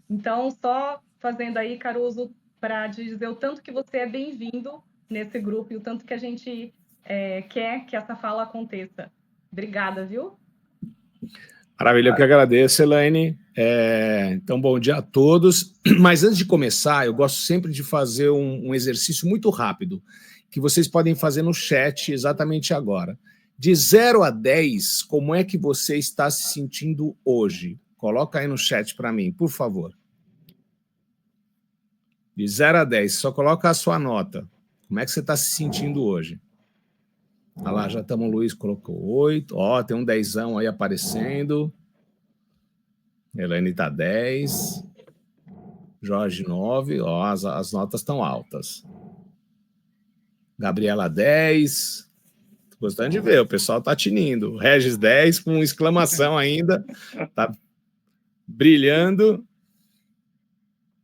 Então, só fazendo aí, Caruso, para dizer o tanto que você é bem-vindo nesse grupo e o tanto que a gente quer que essa fala aconteça. Obrigada, viu? Maravilha, eu que agradeço, Elaine. Então, bom dia a todos. Mas antes de começar, eu gosto sempre de fazer um exercício muito rápido, que vocês podem fazer no chat exatamente agora. De 0 a 10, como é que você está se sentindo hoje? Coloca aí no chat para mim, por favor. De 0 a 10, só coloca a sua nota. Como é que você está se sentindo hoje? Olha lá, já estamos, o Luiz colocou 8. Ó, tem um 10ão aí aparecendo. Elaine está 10. Jorge 9. Ó, as notas estão altas. Gabriela 10. Tô gostando de ver, o pessoal está tinindo. Regis 10, com exclamação ainda. Tá brilhando.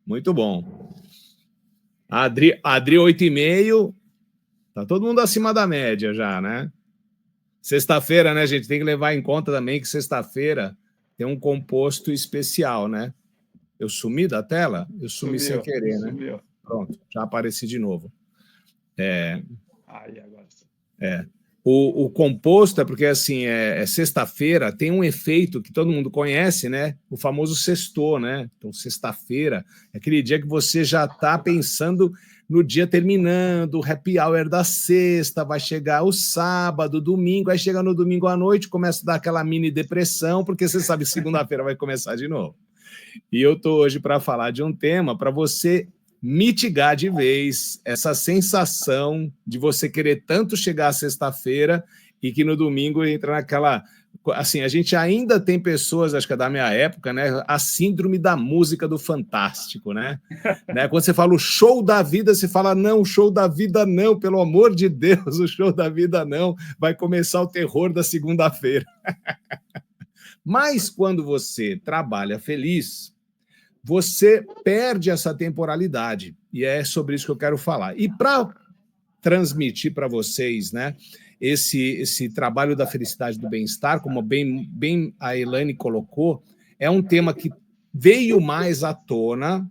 Muito bom. Adri 8,5. Tá todo mundo acima da média já, né? Sexta-feira, né, gente? Tem que levar em conta também que sexta-feira tem um composto especial, né? Eu sumi da tela? Eu sumi sem querer, né? Sumiu. Pronto, já apareci de novo. Aí, agora sim. O composto é porque, assim, sexta-feira tem um efeito que todo mundo conhece, né? O famoso sextou, né? Então, sexta-feira é aquele dia que você já está pensando no dia terminando, o happy hour da sexta, vai chegar o sábado, domingo, aí chega no domingo à noite, começa a dar aquela mini depressão, porque você sabe que segunda-feira vai começar de novo. E eu estou hoje para falar de um tema para você mitigar de vez essa sensação de você querer tanto chegar à sexta-feira e que no domingo entra naquela... Assim, a gente ainda tem pessoas, acho que é da minha época, né? A síndrome da música do Fantástico, né? Quando você fala o show da vida, você fala, não, o show da vida não, pelo amor de Deus, o show da vida não, vai começar o terror da segunda-feira. Mas quando você trabalha feliz, você perde essa temporalidade. E é sobre isso que eu quero falar. E para transmitir para vocês, né, esse trabalho da felicidade do bem-estar, como bem a Elaine colocou, é um tema que veio mais à tona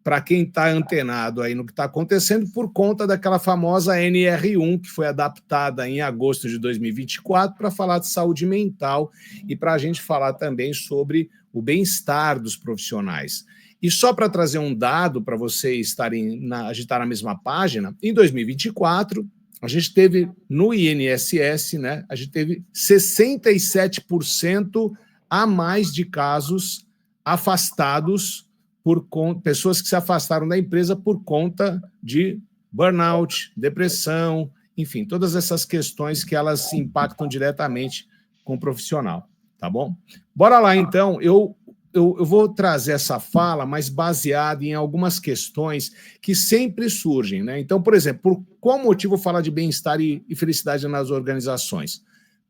para quem está antenado aí no que está acontecendo por conta daquela famosa NR1, que foi adaptada em agosto de 2024 para falar de saúde mental e para a gente falar também sobre o bem-estar dos profissionais. E só para trazer um dado para vocês estarem a gente está na mesma página, em 2024, a gente teve no INSS, né, a gente teve 67% a mais de casos afastados por pessoas que se afastaram da empresa por conta de burnout, depressão, enfim, todas essas questões que elas impactam diretamente com o profissional, tá bom? Bora lá, então, eu vou trazer essa fala, mas baseada em algumas questões que sempre surgem, né? Então, por exemplo, por qual motivo falar de bem-estar e felicidade nas organizações?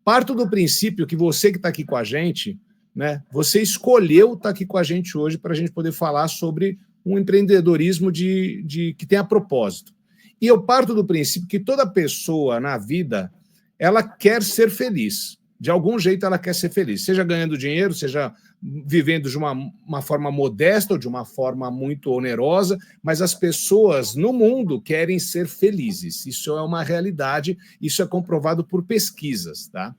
Parto do princípio que você que está aqui com a gente, né, você escolheu estar aqui com a gente hoje para a gente poder falar sobre um empreendedorismo que tenha propósito. E eu parto do princípio que toda pessoa na vida, ela quer ser feliz. De algum jeito ela quer ser feliz, seja ganhando dinheiro, seja vivendo de uma forma modesta ou de uma forma muito onerosa, mas as pessoas no mundo querem ser felizes. Isso é uma realidade, isso é comprovado por pesquisas, tá?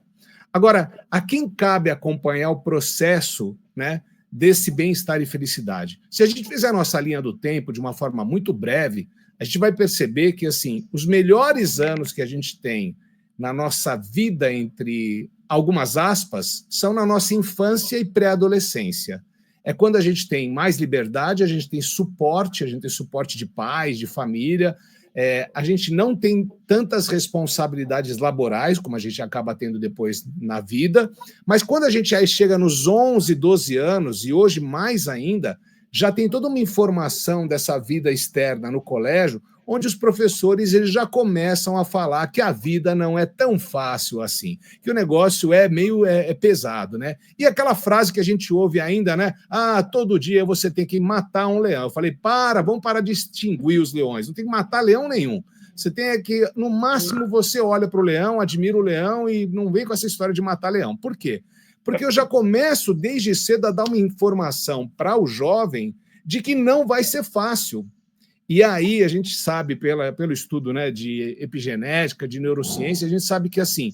Agora, a quem cabe acompanhar o processo, né, desse bem-estar e felicidade? Se a gente fizer a nossa linha do tempo de uma forma muito breve, a gente vai perceber que, assim, os melhores anos que a gente tem na nossa vida, entre algumas aspas, são na nossa infância e pré-adolescência. É quando a gente tem mais liberdade, a gente tem suporte de pais, de família, a gente não tem tantas responsabilidades laborais, como a gente acaba tendo depois na vida, mas quando a gente aí chega nos 11, 12 anos, e hoje mais ainda, já tem toda uma informação dessa vida externa no colégio, onde os professores eles já começam a falar que a vida não é tão fácil assim, que o negócio é meio pesado, né? E aquela frase que a gente ouve ainda, né? Ah, todo dia você tem que matar um leão. Eu falei, vamos parar de extinguir os leões, não tem que matar leão nenhum. Você tem que, no máximo, você olha para o leão, admira o leão e não vem com essa história de matar leão. Por quê? Porque eu já começo desde cedo a dar uma informação para o jovem de que não vai ser fácil. E aí a gente sabe, pelo estudo, né, de epigenética, de neurociência, a gente sabe que, assim,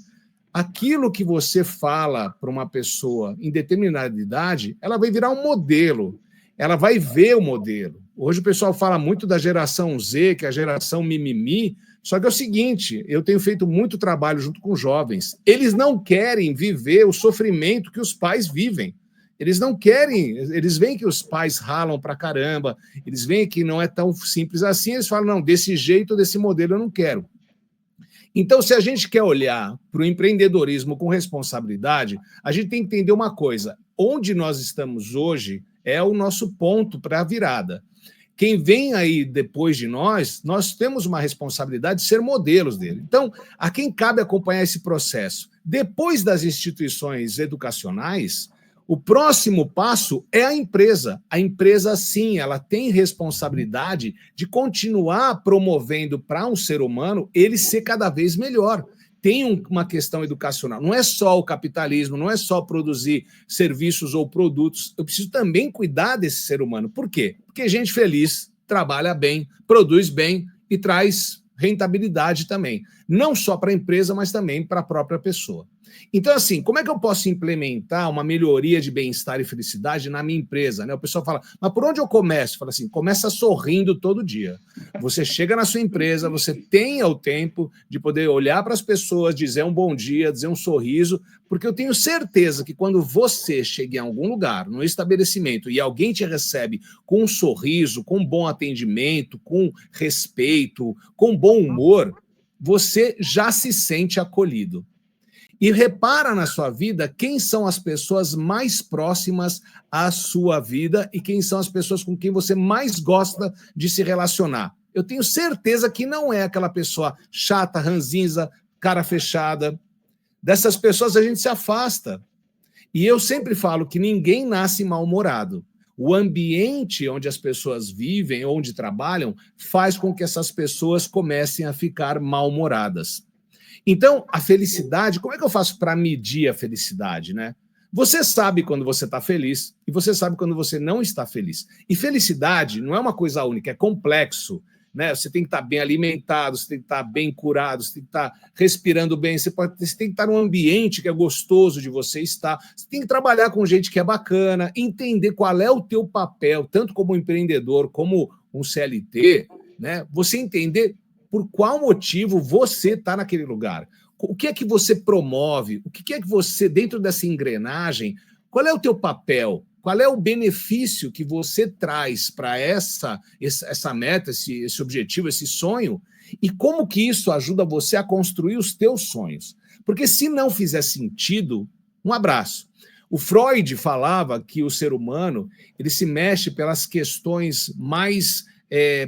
aquilo que você fala para uma pessoa em determinada idade, ela vai virar um modelo, ela vai ver o modelo. Hoje o pessoal fala muito da geração Z, que é a geração mimimi, só que é o seguinte, eu tenho feito muito trabalho junto com jovens, eles não querem viver o sofrimento que os pais vivem. Eles não querem, eles veem que os pais ralam pra caramba, eles veem que não é tão simples assim, eles falam, não, desse jeito, desse modelo eu não quero. Então, se a gente quer olhar para o empreendedorismo com responsabilidade, a gente tem que entender uma coisa, onde nós estamos hoje é o nosso ponto para a virada. Quem vem aí depois de nós temos uma responsabilidade de ser modelos dele. Então, a quem cabe acompanhar esse processo? Depois das instituições educacionais, o próximo passo é a empresa. A empresa, sim, ela tem responsabilidade de continuar promovendo para um ser humano ele ser cada vez melhor. Tem uma questão educacional. Não é só o capitalismo, não é só produzir serviços ou produtos. Eu preciso também cuidar desse ser humano. Por quê? Porque gente feliz trabalha bem, produz bem e traz rentabilidade também. Não só para a empresa, mas também para a própria pessoa. Então, assim, como é que eu posso implementar uma melhoria de bem-estar e felicidade na minha empresa? Né? O pessoal fala, mas por onde eu começo? Fala assim, começa sorrindo todo dia. Você chega na sua empresa, você tenha o tempo de poder olhar para as pessoas, dizer um bom dia, dizer um sorriso, porque eu tenho certeza que quando você chega em algum lugar, no estabelecimento, e alguém te recebe com um sorriso, com um bom atendimento, com respeito, com bom humor, você já se sente acolhido. E repara na sua vida quem são as pessoas mais próximas à sua vida e quem são as pessoas com quem você mais gosta de se relacionar. Eu tenho certeza que não é aquela pessoa chata, ranzinza, cara fechada. Dessas pessoas a gente se afasta. E eu sempre falo que ninguém nasce mal-humorado. O ambiente onde as pessoas vivem, onde trabalham, faz com que essas pessoas comecem a ficar mal-humoradas. Então, a felicidade, como é que eu faço para medir a felicidade, né? Você sabe quando você está feliz e você sabe quando você não está feliz. E felicidade não é uma coisa única, é complexo, né? Você tem que estar bem alimentado, você tem que estar bem curado, você tem que estar respirando bem, você tem que estar num ambiente que é gostoso de você estar, você tem que trabalhar com gente que é bacana, entender qual é o teu papel, tanto como empreendedor, como um CLT, né? Você entender por qual motivo você está naquele lugar. O que é que você promove? O que é que você, dentro dessa engrenagem, qual é o teu papel? Qual é o benefício que você traz para essa meta, esse objetivo, esse sonho? E como que isso ajuda você a construir os teus sonhos? Porque se não fizer sentido, um abraço. O Freud falava que o ser humano ele se mexe pelas questões mais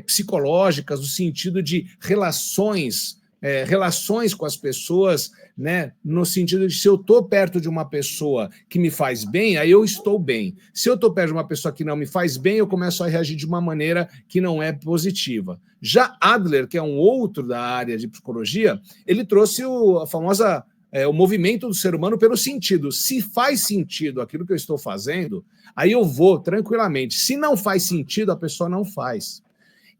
psicológicas, no sentido de relações com as pessoas, né? No sentido de se eu estou perto de uma pessoa que me faz bem, aí eu estou bem. Se eu estou perto de uma pessoa que não me faz bem, eu começo a reagir de uma maneira que não é positiva. Já Adler, que é um outro da área de psicologia, ele trouxe a famosa o movimento do ser humano pelo sentido. Se faz sentido aquilo que eu estou fazendo, aí eu vou tranquilamente. Se não faz sentido, a pessoa não faz.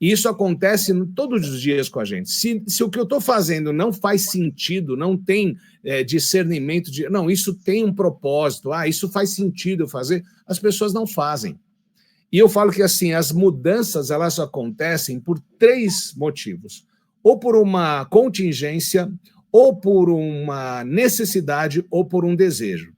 E isso acontece todos os dias com a gente. Se o que eu estou fazendo não faz sentido, não tem discernimento de... Não, isso tem um propósito. Isso faz sentido eu fazer. As pessoas não fazem. E eu falo que assim, as mudanças elas acontecem por 3 motivos. Ou por uma contingência, ou por uma necessidade, ou por um desejo.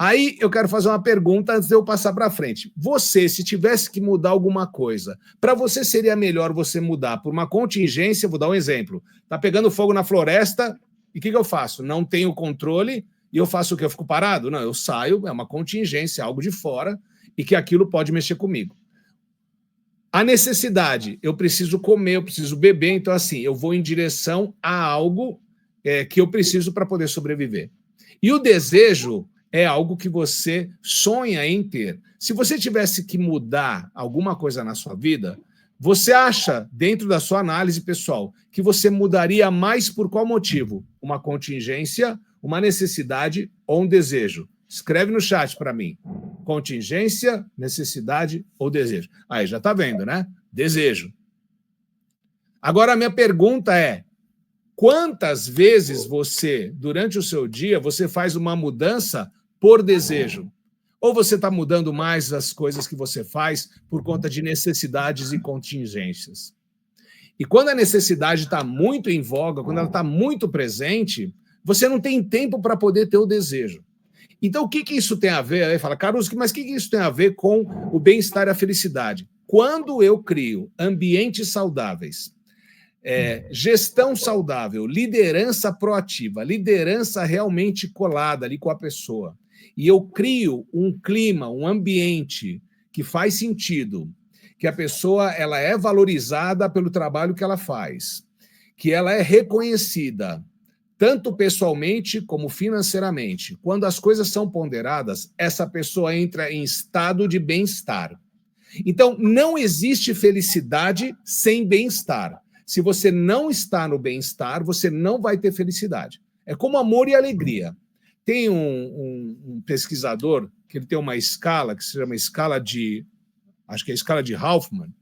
Aí eu quero fazer uma pergunta antes de eu passar para frente. Você, se tivesse que mudar alguma coisa, para você seria melhor você mudar por uma contingência? Vou dar um exemplo. Está pegando fogo na floresta, e o que eu faço? Não tenho controle, e eu faço o quê? Eu fico parado? Não, eu saio, é uma contingência, algo de fora, e que aquilo pode mexer comigo. A necessidade, eu preciso comer, eu preciso beber, então assim, eu vou em direção a algo que eu preciso para poder sobreviver. E o desejo é algo que você sonha em ter. Se você tivesse que mudar alguma coisa na sua vida, você acha, dentro da sua análise pessoal, que você mudaria mais por qual motivo? Uma contingência, uma necessidade ou um desejo? Escreve no chat para mim. contingência, necessidade ou desejo. Aí já está vendo, né? Desejo. Agora, a minha pergunta é, quantas vezes você, durante o seu dia, você faz uma mudança por desejo? Ou você está mudando mais as coisas que você faz por conta de necessidades e contingências? E quando a necessidade está muito em voga, quando ela está muito presente, você não tem tempo para poder ter o desejo. Então, o que isso tem a ver? Aí fala, Caruso, mas o que isso tem a ver com o bem-estar e a felicidade? Quando eu crio ambientes saudáveis, gestão saudável, liderança proativa, liderança realmente colada ali com a pessoa, e eu crio um clima, um ambiente que faz sentido, que a pessoa ela é valorizada pelo trabalho que ela faz, que ela é reconhecida, tanto pessoalmente como financeiramente. Quando as coisas são ponderadas, essa pessoa entra em estado de bem-estar. Então, não existe felicidade sem bem-estar. Se você não está no bem-estar, você não vai ter felicidade. É como amor e alegria. Tem um pesquisador que ele tem uma escala que se chama escala de... acho que é a escala de Hoffman,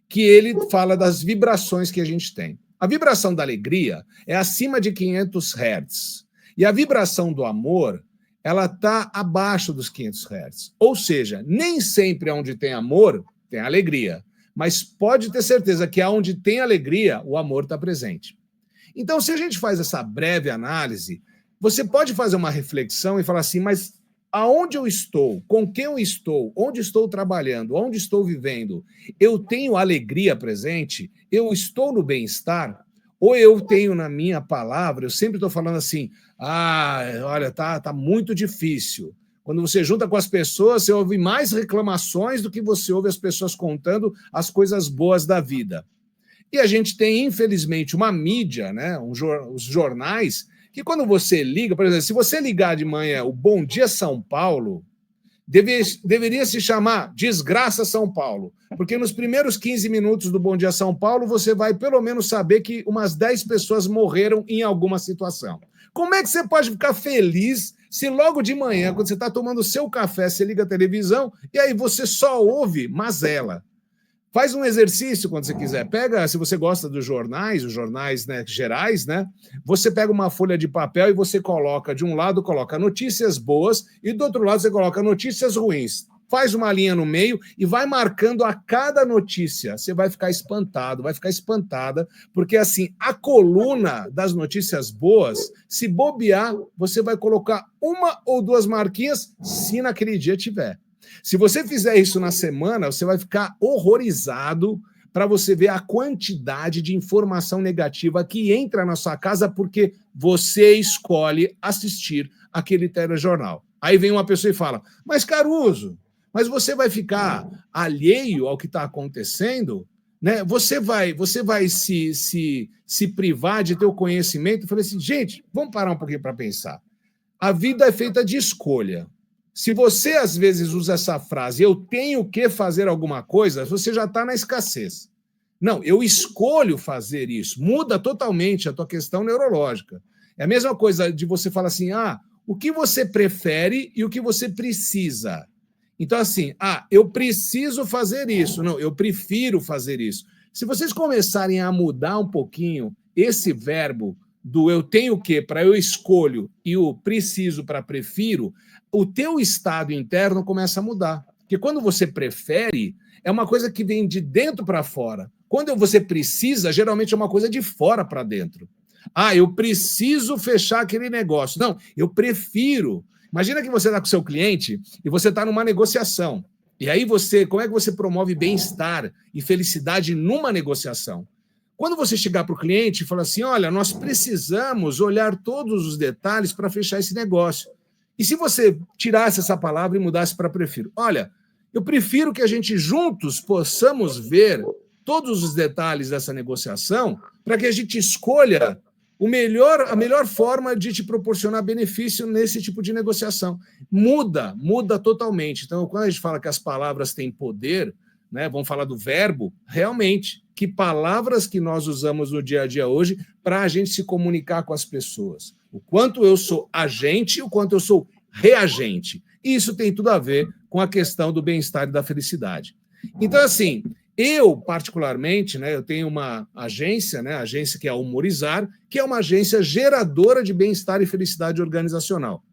que ele fala das vibrações que a gente tem. A vibração da alegria é acima de 500 Hz. E a vibração do amor, ela está abaixo dos 500 Hz. Ou seja, nem sempre onde tem amor, tem alegria. Mas pode ter certeza que onde tem alegria, o amor está presente. Então, se a gente faz essa breve análise, você pode fazer uma reflexão e falar assim, mas aonde eu estou, com quem eu estou, onde estou trabalhando, onde estou vivendo, eu tenho alegria presente? Eu estou no bem-estar? Ou eu tenho na minha palavra, eu sempre estou falando assim, olha, tá muito difícil. Quando você junta com as pessoas, você ouve mais reclamações do que você ouve as pessoas contando as coisas boas da vida. E a gente tem, infelizmente, uma mídia, né, os jornais, que quando você liga, por exemplo, se você ligar de manhã o Bom Dia São Paulo, deveria se chamar Desgraça São Paulo, porque nos primeiros 15 minutos do Bom Dia São Paulo, você vai pelo menos saber que umas 10 pessoas morreram em alguma situação. Como é que você pode ficar feliz se logo de manhã, quando você está tomando o seu café, você liga a televisão e aí você só ouve mazela? Faz um exercício quando você quiser. Pega, se você gosta dos jornais, os jornais, né, gerais, né? Você pega uma folha de papel e você coloca, de um lado, coloca notícias boas e do outro lado você coloca notícias ruins. Faz uma linha no meio e vai marcando a cada notícia. Você vai ficar espantado, vai ficar espantada, porque assim, a coluna das notícias boas, se bobear, você vai colocar uma ou duas marquinhas, se naquele dia tiver. Se você fizer isso na semana, você vai ficar horrorizado para você ver a quantidade de informação negativa que entra na sua casa porque você escolhe assistir aquele telejornal. Aí vem uma pessoa e fala, mas Caruso, mas você vai ficar alheio ao que está acontecendo? Né? Você vai se privar de ter o conhecimento? Eu falei assim, gente, vamos parar um pouquinho para pensar. A vida é feita de escolha. Se você, às vezes, usa essa frase, eu tenho que fazer alguma coisa, você já está na escassez. Não, eu escolho fazer isso. Muda totalmente a tua questão neurológica. É a mesma coisa de você falar assim, o que você prefere e o que você precisa. Então, assim, eu preciso fazer isso. Não, eu prefiro fazer isso. Se vocês começarem a mudar um pouquinho esse verbo do eu tenho que para eu escolho e o preciso para prefiro, o teu estado interno começa a mudar. Porque quando você prefere, é uma coisa que vem de dentro para fora. Quando você precisa, geralmente é uma coisa de fora para dentro. Eu preciso fechar aquele negócio. Não, eu prefiro. Imagina que você está com o seu cliente e você está numa negociação. E aí como é que você promove bem-estar e felicidade numa negociação? Quando você chegar para o cliente e falar assim, olha, nós precisamos olhar todos os detalhes para fechar esse negócio. E se você tirasse essa palavra e mudasse para prefiro? Olha, eu prefiro que a gente juntos possamos ver todos os detalhes dessa negociação para que a gente escolha a melhor forma de te proporcionar benefício nesse tipo de negociação. Muda totalmente. Então, quando a gente fala que as palavras têm poder, né, vamos falar do verbo, realmente, que palavras que nós usamos no dia a dia hoje para a gente se comunicar com as pessoas. O quanto eu sou agente e o quanto eu sou reagente. E isso tem tudo a ver com a questão do bem-estar e da felicidade. Então, assim, eu, particularmente, né, eu tenho uma agência, né, a agência que é a Humorizar, que é uma agência geradora de bem-estar e felicidade organizacional.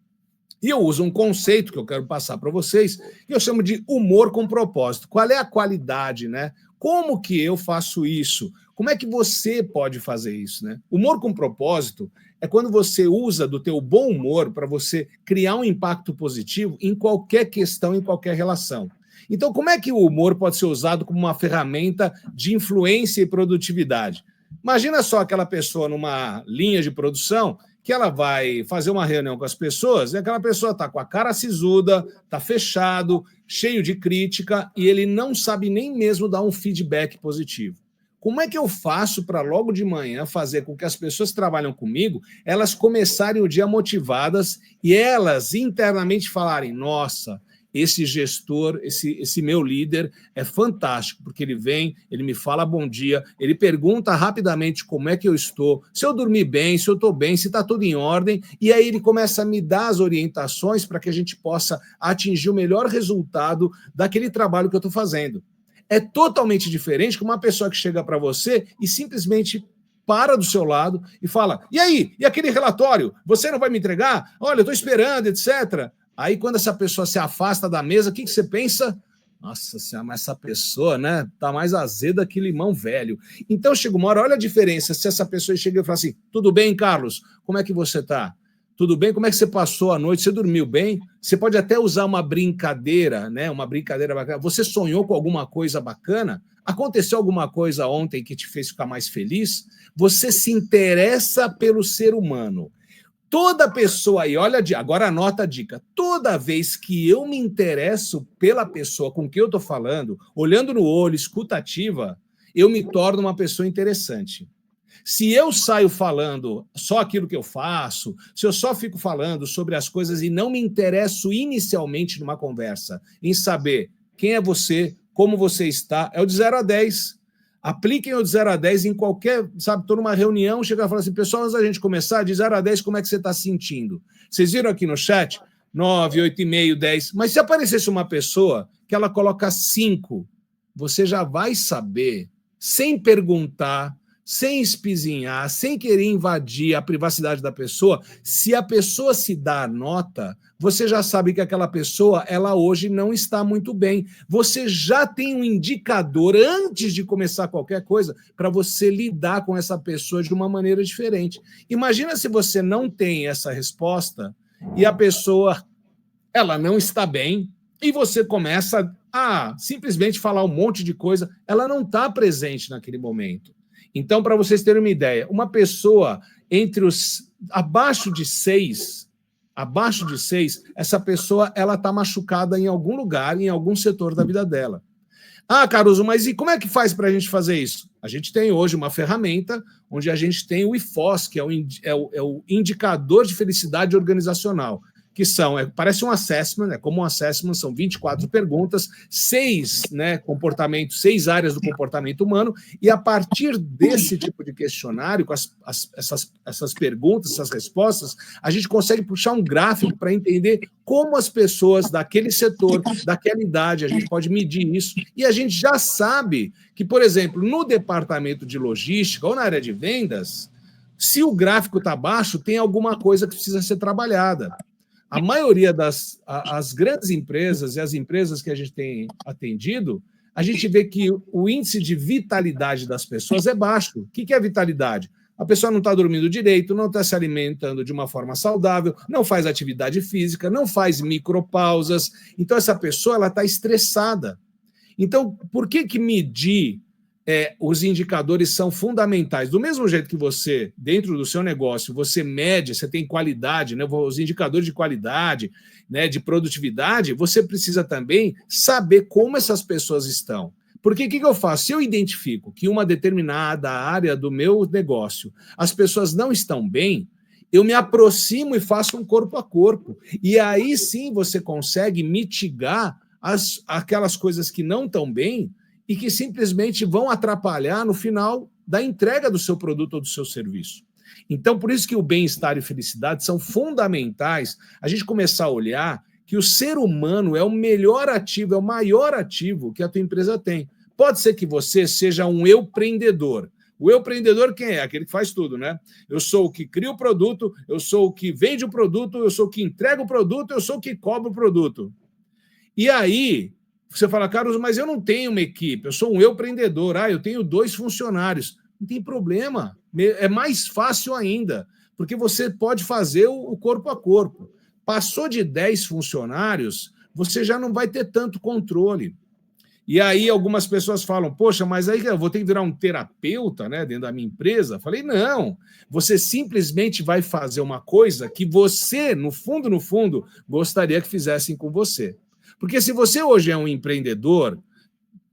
E eu uso um conceito que eu quero passar para vocês, que eu chamo de humor com propósito. Qual é a qualidade, né? Como que eu faço isso? Como é que você pode fazer isso, né? Humor com propósito é quando você usa do teu bom humor para você criar um impacto positivo em qualquer questão, em qualquer relação. Então, como é que o humor pode ser usado como uma ferramenta de influência e produtividade? Imagina só aquela pessoa numa linha de produção que ela vai fazer uma reunião com as pessoas e aquela pessoa está com a cara sisuda, está fechado, cheio de crítica e ele não sabe nem mesmo dar um feedback positivo. Como é que eu faço para logo de manhã fazer com que as pessoas que trabalham comigo, elas começarem o dia motivadas e elas internamente falarem, nossa, esse gestor, esse meu líder é fantástico, porque ele vem, ele me fala bom dia, ele pergunta rapidamente como é que eu estou, se eu dormi bem, se eu estou bem, se está tudo em ordem, e aí ele começa a me dar as orientações para que a gente possa atingir o melhor resultado daquele trabalho que eu estou fazendo. É totalmente diferente que uma pessoa que chega para você e simplesmente para do seu lado e fala, e aí? E aquele relatório? Você não vai me entregar? Olha, eu estou esperando, etc. Aí, quando essa pessoa se afasta da mesa, o que você pensa? Nossa senhora, mas essa pessoa, né, tá mais azeda que limão velho. Então, chega uma hora, olha a diferença, se essa pessoa chega e fala assim, tudo bem, Carlos? Como é que você tá? Tudo bem? Como é que você passou a noite? Você dormiu bem? Você pode até usar uma brincadeira, né, uma brincadeira bacana. Você sonhou com alguma coisa bacana? Aconteceu alguma coisa ontem que te fez ficar mais feliz? Você se interessa pelo ser humano. Toda pessoa aí, olha, agora anota a dica, toda vez que eu me interesso pela pessoa com quem eu estou falando, olhando no olho, escutativa, eu me torno uma pessoa interessante. Se eu saio falando só aquilo que eu faço, se eu só fico falando sobre as coisas e não me interesso inicialmente numa conversa, em saber quem é você, como você está, é o de 0 a 10. Apliquem o de 0 a 10 em qualquer, sabe, estou numa reunião, chega e fala assim, pessoal, antes da gente começar, de 0 a 10, como é que você está se sentindo? Vocês viram aqui no chat? 9, 8,5, 10. Mas se aparecesse uma pessoa que ela coloca 5, você já vai saber, sem perguntar, sem espizinhar, sem querer invadir a privacidade da pessoa, se a pessoa se dá a nota, você já sabe que aquela pessoa, ela hoje não está muito bem. Você já tem um indicador, antes de começar qualquer coisa, para você lidar com essa pessoa de uma maneira diferente. Imagina se você não tem essa resposta e a pessoa, ela não está bem, e você começa a simplesmente falar um monte de coisa, ela não está presente naquele momento. Então, para vocês terem uma ideia, uma pessoa entre os abaixo de 6, essa pessoa ela está machucada em algum lugar, em algum setor da vida dela. Ah, Caruso, mas e como é que faz para a gente fazer isso? A gente tem hoje uma ferramenta onde a gente tem o IFOS, que é o indicador de felicidade organizacional, que parece um assessment, como um assessment, são 24 perguntas, 6 áreas do comportamento humano, e a partir desse tipo de questionário, com essas perguntas, essas respostas, a gente consegue puxar um gráfico para entender como as pessoas daquele setor, daquela idade, a gente pode medir isso, e a gente já sabe que, por exemplo, no departamento de logística ou na área de vendas, se o gráfico está baixo, tem alguma coisa que precisa ser trabalhada. A maioria as grandes empresas e as empresas que a gente tem atendido, a gente vê que o índice de vitalidade das pessoas é baixo. O que é vitalidade? A pessoa não está dormindo direito, não está se alimentando de uma forma saudável, não faz atividade física, não faz micropausas. Então, essa pessoa está estressada. Então, por que medir os indicadores são fundamentais? Do mesmo jeito que você, dentro do seu negócio, você mede, você tem qualidade, né, os indicadores de qualidade, né, de produtividade, você precisa também saber como essas pessoas estão. Porque o que eu faço? Se eu identifico que uma determinada área do meu negócio, as pessoas não estão bem, eu me aproximo e faço um corpo a corpo. E aí sim você consegue mitigar aquelas coisas que não estão bem e que simplesmente vão atrapalhar no final da entrega do seu produto ou do seu serviço. Então, por isso que o bem-estar e felicidade são fundamentais a gente começar a olhar que o ser humano é o melhor ativo, é o maior ativo que a tua empresa tem. Pode ser que você seja um empreendedor. O empreendedor quem é? Aquele que faz tudo, né? Eu sou o que cria o produto, eu sou o que vende o produto, eu sou o que entrega o produto, eu sou o que cobra o produto. E aí, você fala, Carlos, mas eu não tenho uma equipe, eu sou um empreendedor, eu tenho 2 funcionários. Não tem problema, é mais fácil ainda, porque você pode fazer o corpo a corpo. Passou de 10 funcionários, você já não vai ter tanto controle. E aí algumas pessoas falam, poxa, mas aí eu vou ter que virar um terapeuta, né, dentro da minha empresa? Falei, não, você simplesmente vai fazer uma coisa que você, no fundo, gostaria que fizessem com você. Porque se você hoje é um empreendedor,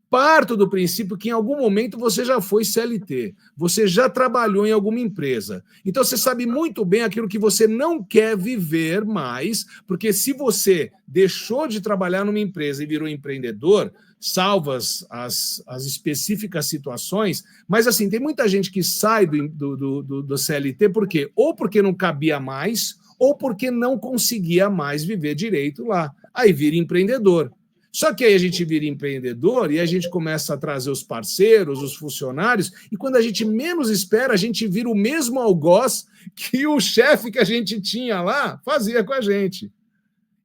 parto do princípio que em algum momento você já foi CLT, você já trabalhou em alguma empresa. Então você sabe muito bem aquilo que você não quer viver mais, porque se você deixou de trabalhar numa empresa e virou empreendedor, salvas as específicas situações, mas assim, tem muita gente que sai do CLT por quê? Ou porque não cabia mais, ou porque não conseguia mais viver direito lá. Aí vira empreendedor. Só que aí a gente vira empreendedor e a gente começa a trazer os parceiros, os funcionários, e quando a gente menos espera, a gente vira o mesmo algoz que o chefe que a gente tinha lá fazia com a gente.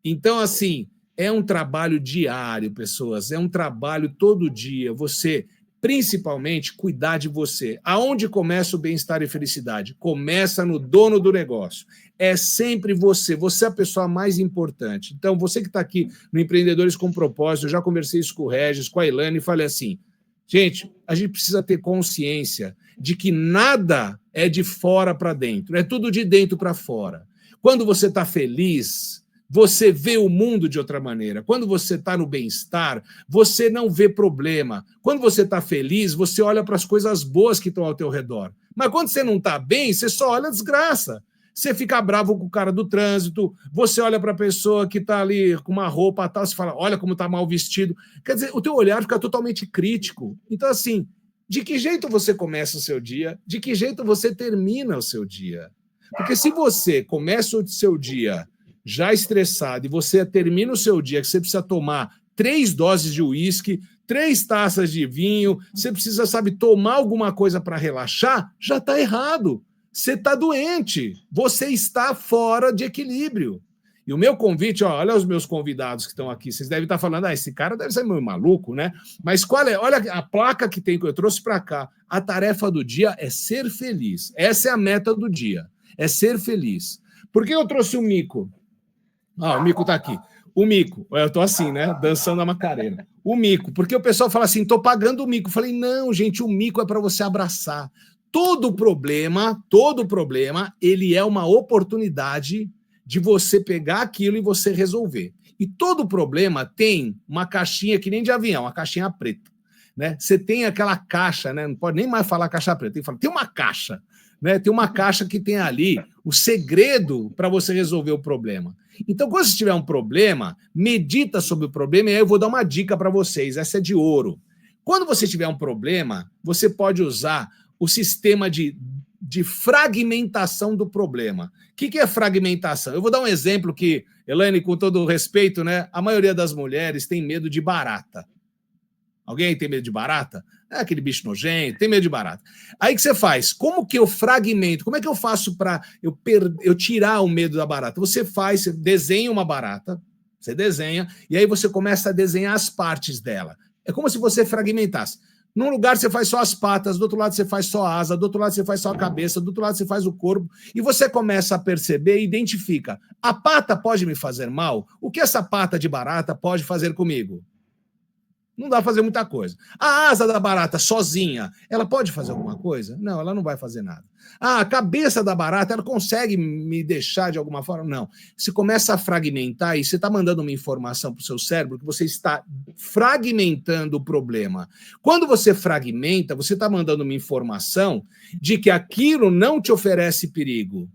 Então, assim, é um trabalho diário, pessoas, é um trabalho todo dia. Você, principalmente, cuidar de você. Aonde começa o bem-estar e felicidade? Começa no dono do negócio. É sempre você. Você é a pessoa mais importante. Então, você que está aqui no Empreendedores com Propósito, eu já conversei isso com o Regis, com a Ilane, e falei assim, gente, a gente precisa ter consciência de que nada é de fora para dentro, é tudo de dentro para fora. Quando você está feliz, você vê o mundo de outra maneira. Quando você está no bem-estar, você não vê problema. Quando você está feliz, você olha para as coisas boas que estão ao teu redor. Mas quando você não está bem, você só olha a desgraça. Você fica bravo com o cara do trânsito, você olha para a pessoa que está ali com uma roupa tal, você fala, olha como está mal vestido. Quer dizer, o teu olhar fica totalmente crítico. Então, assim, de que jeito você começa o seu dia? De que jeito você termina o seu dia? Porque se você começa o seu dia já estressado e você termina o seu dia que você precisa tomar 3 doses de uísque, 3 taças de vinho, você precisa, sabe, tomar alguma coisa para relaxar, já está errado. Você está doente, você está fora de equilíbrio. E o meu convite, olha os meus convidados que estão aqui, vocês devem estar falando, esse cara deve ser meio maluco, né? Mas qual é? Olha a placa que tem, que eu trouxe para cá. A tarefa do dia é ser feliz. Essa é a meta do dia, é ser feliz. Por que eu trouxe o Mico? O Mico está aqui. O Mico, eu estou assim, né? Dançando a Macarena. O Mico, porque o pessoal fala assim, estou pagando o Mico. Eu falei, não, gente, o Mico é para você abraçar. Todo problema, ele é uma oportunidade de você pegar aquilo e você resolver. E todo problema tem uma caixinha que nem de avião, uma caixinha preta, né? Você tem aquela caixa, né? Não pode nem mais falar caixa preta, tem que falar, tem uma caixa, né? Tem uma caixa que tem ali o segredo para você resolver o problema. Então, quando você tiver um problema, medita sobre o problema e aí eu vou dar uma dica para vocês, essa é de ouro. Quando você tiver um problema, você pode usar o sistema de fragmentação do problema. O que é fragmentação? Eu vou dar um exemplo que, Elaine, com todo o respeito, né, a maioria das mulheres tem medo de barata. Alguém tem medo de barata? É aquele bicho nojento, tem medo de barata. Aí o que você faz? Como que eu fragmento? Como é que eu faço para eu tirar o medo da barata? Você desenha uma barata, você desenha, e aí você começa a desenhar as partes dela. É como se você fragmentasse. Num lugar você faz só as patas, do outro lado você faz só a asa, do outro lado você faz só a cabeça, do outro lado você faz o corpo, e você começa a perceber e identifica. A pata pode me fazer mal? O que essa pata de barata pode fazer comigo? Não dá para fazer muita coisa. A asa da barata sozinha, ela pode fazer alguma coisa? Não, ela não vai fazer nada. A cabeça da barata, ela consegue me deixar de alguma forma? Não. Você começa a fragmentar e você está mandando uma informação para o seu cérebro que você está fragmentando o problema. Quando você fragmenta, você está mandando uma informação de que aquilo não te oferece perigo.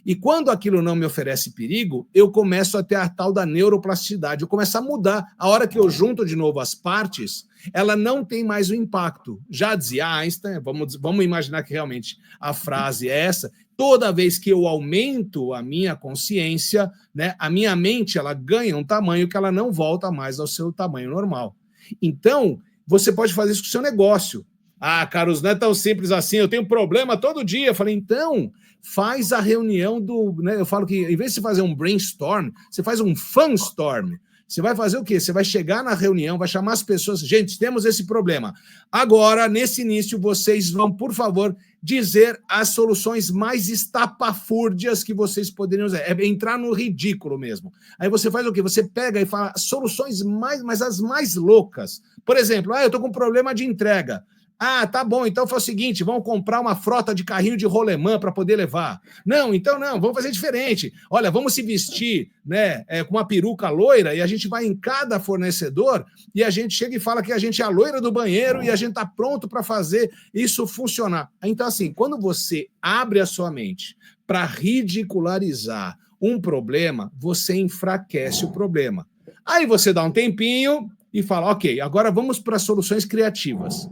E quando aquilo não me oferece perigo, eu começo a ter a tal da neuroplasticidade, eu começo a mudar. A hora que eu junto de novo as partes, ela não tem mais o impacto. Já dizia Einstein, vamos imaginar que realmente a frase é essa, toda vez que eu aumento a minha consciência, né, a minha mente ela ganha um tamanho que ela não volta mais ao seu tamanho normal. Então, você pode fazer isso com o seu negócio. Ah, Carlos, não é tão simples assim, eu tenho problema todo dia. Eu falei, então, faz a reunião do... Né, eu falo que, em vez de você fazer um brainstorm, você faz um funstorm. Você vai fazer o quê? Você vai chegar na reunião, vai chamar as pessoas, gente, temos esse problema. Agora, nesse início, vocês vão, por favor, dizer as soluções mais estapafúrdias que vocês poderiam usar. É entrar no ridículo mesmo. Aí você faz o quê? Você pega e fala soluções mas as mais loucas. Por exemplo, eu estou com problema de entrega. Ah, tá bom, então faz o seguinte, vamos comprar uma frota de carrinho de rolemã para poder levar. Não, então não, vamos fazer diferente. Olha, vamos se vestir, né, com uma peruca loira e a gente vai em cada fornecedor e a gente chega e fala que a gente é a loira do banheiro e a gente está pronto para fazer isso funcionar. Então, assim, quando você abre a sua mente para ridicularizar um problema, você enfraquece o problema. Aí você dá um tempinho e fala, ok, agora vamos para soluções criativas.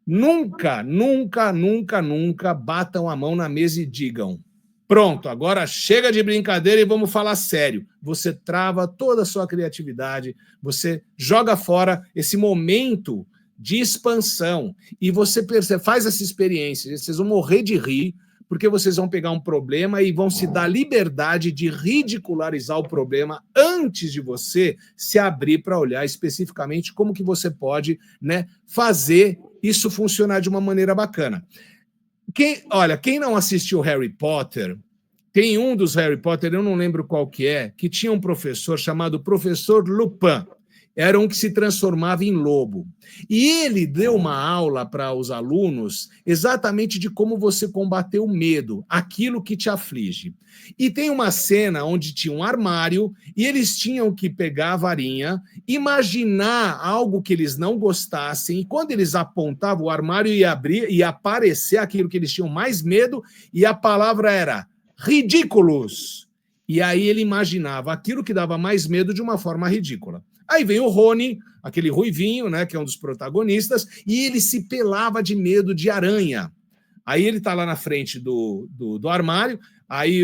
Nunca, nunca, nunca, nunca batam a mão na mesa e digam, pronto, agora chega de brincadeira e vamos falar sério. Você trava toda a sua criatividade, você joga fora esse momento de expansão e você faz essa experiência, vocês vão morrer de rir, porque vocês vão pegar um problema e vão se dar liberdade de ridicularizar o problema antes de você se abrir para olhar especificamente como que você pode, né, fazer isso funcionar de uma maneira bacana. Quem não assistiu Harry Potter, tem um dos Harry Potter, eu não lembro qual que tinha um professor chamado Professor Lupin. Era um que se transformava em lobo. E ele deu uma aula para os alunos exatamente de como você combater o medo, aquilo que te aflige. E tem uma cena onde tinha um armário e eles tinham que pegar a varinha, imaginar algo que eles não gostassem, e quando eles apontavam o armário ia abrir e aparecer aquilo que eles tinham mais medo, e a palavra era ridículos. E aí ele imaginava aquilo que dava mais medo de uma forma ridícula. Aí vem o Rony, aquele ruivinho, né, que é um dos protagonistas, e ele se pelava de medo de aranha. Aí ele está lá na frente do armário, aí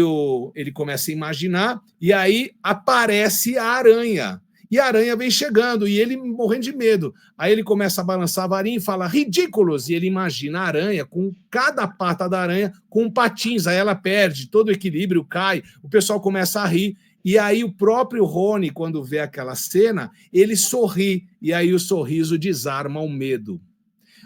ele começa a imaginar, e aí aparece a aranha. E a aranha vem chegando, e ele morrendo de medo. Aí ele começa a balançar a varinha e fala, ridículos! E ele imagina a aranha, com cada pata da aranha, com patins. Aí ela perde, todo o equilíbrio cai, o pessoal começa a rir. E aí o próprio Rony, quando vê aquela cena, ele sorri, e aí o sorriso desarma o medo.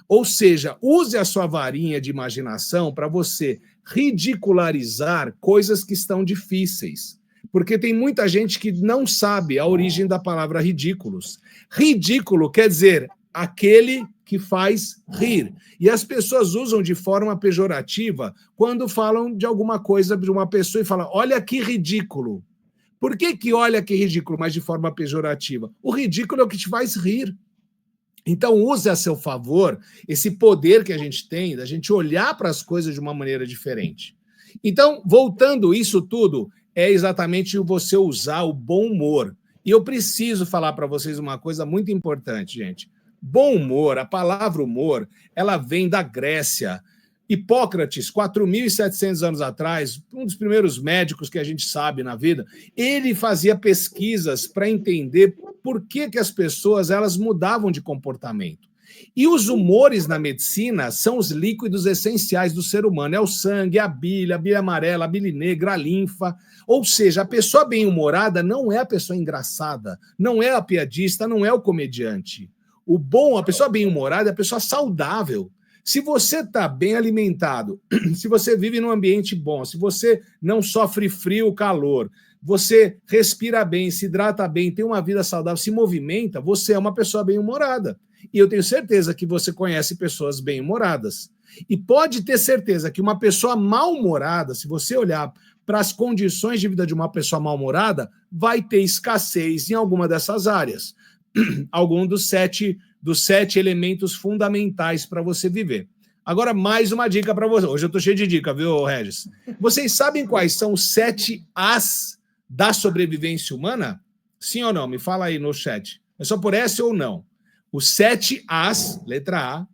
Ou seja, use a sua varinha de imaginação para você ridicularizar coisas que estão difíceis. Porque tem muita gente que não sabe a origem da palavra ridículos. Ridículo quer dizer aquele que faz rir. E as pessoas usam de forma pejorativa quando falam de alguma coisa de uma pessoa e falam, olha que ridículo. Por que olha que ridículo, mas de forma pejorativa? O ridículo é o que te faz rir. Então, use a seu favor esse poder que a gente tem, da gente olhar para as coisas de uma maneira diferente. Então, voltando isso tudo, é exatamente você usar o bom humor. E eu preciso falar para vocês uma coisa muito importante, gente. Bom humor, a palavra humor, ela vem da Grécia. Hipócrates, 4.700 anos atrás, um dos primeiros médicos que a gente sabe na vida, ele fazia pesquisas para entender por que as pessoas elas mudavam de comportamento. E os humores na medicina são os líquidos essenciais do ser humano. É o sangue, a bile amarela, a bile negra, a linfa. Ou seja, a pessoa bem-humorada não é a pessoa engraçada, não é a piadista, não é o comediante. A pessoa bem-humorada é a pessoa saudável. Se você está bem alimentado, se você vive num ambiente bom, se você não sofre frio ou calor, você respira bem, se hidrata bem, tem uma vida saudável, se movimenta, você é uma pessoa bem-humorada. E eu tenho certeza que você conhece pessoas bem-humoradas. E pode ter certeza que uma pessoa mal-humorada, se você olhar para as condições de vida de uma pessoa mal-humorada, vai ter escassez em alguma dessas áreas. Algum dos sete elementos fundamentais para você viver. Agora, mais uma dica para você. Hoje eu estou cheio de dica, viu, Regis? Vocês sabem quais são os 7 As da sobrevivência humana? Sim ou não? Me fala aí no chat. É só por S ou não? Os 7 As, letra A,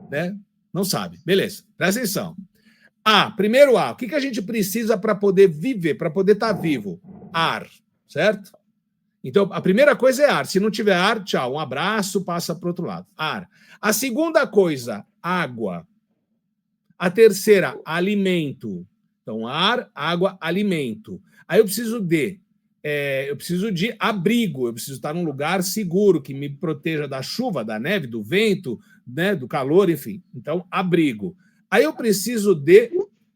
né? Não sabe. Beleza, presta atenção. Primeiro A. O que a gente precisa para poder viver, para poder estar vivo? Ar, certo? Então, a primeira coisa é ar. Se não tiver ar, tchau. Um abraço, passa para o outro lado. Ar. A segunda coisa, água. A terceira, alimento. Então, ar, água, alimento. Aí eu preciso de abrigo, eu preciso estar num lugar seguro, que me proteja da chuva, da neve, do vento, né, do calor, enfim. Então, abrigo. Aí eu preciso de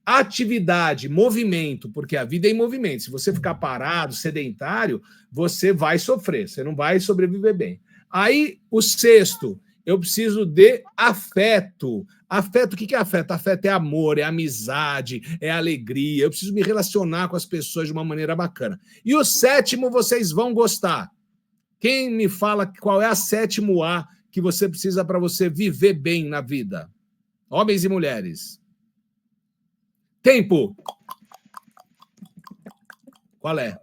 atividade, movimento, porque a vida é em movimento. Se você ficar parado, sedentário, você vai sofrer, você não vai sobreviver bem. Aí, o sexto, eu preciso de afeto. Afeto, o que é afeto? Afeto é amor, é amizade, é alegria. Eu preciso me relacionar com as pessoas de uma maneira bacana. E o sétimo, vocês vão gostar. Quem me fala qual é a sétimo A que você precisa para você viver bem na vida? Homens e mulheres. Tempo. Qual é?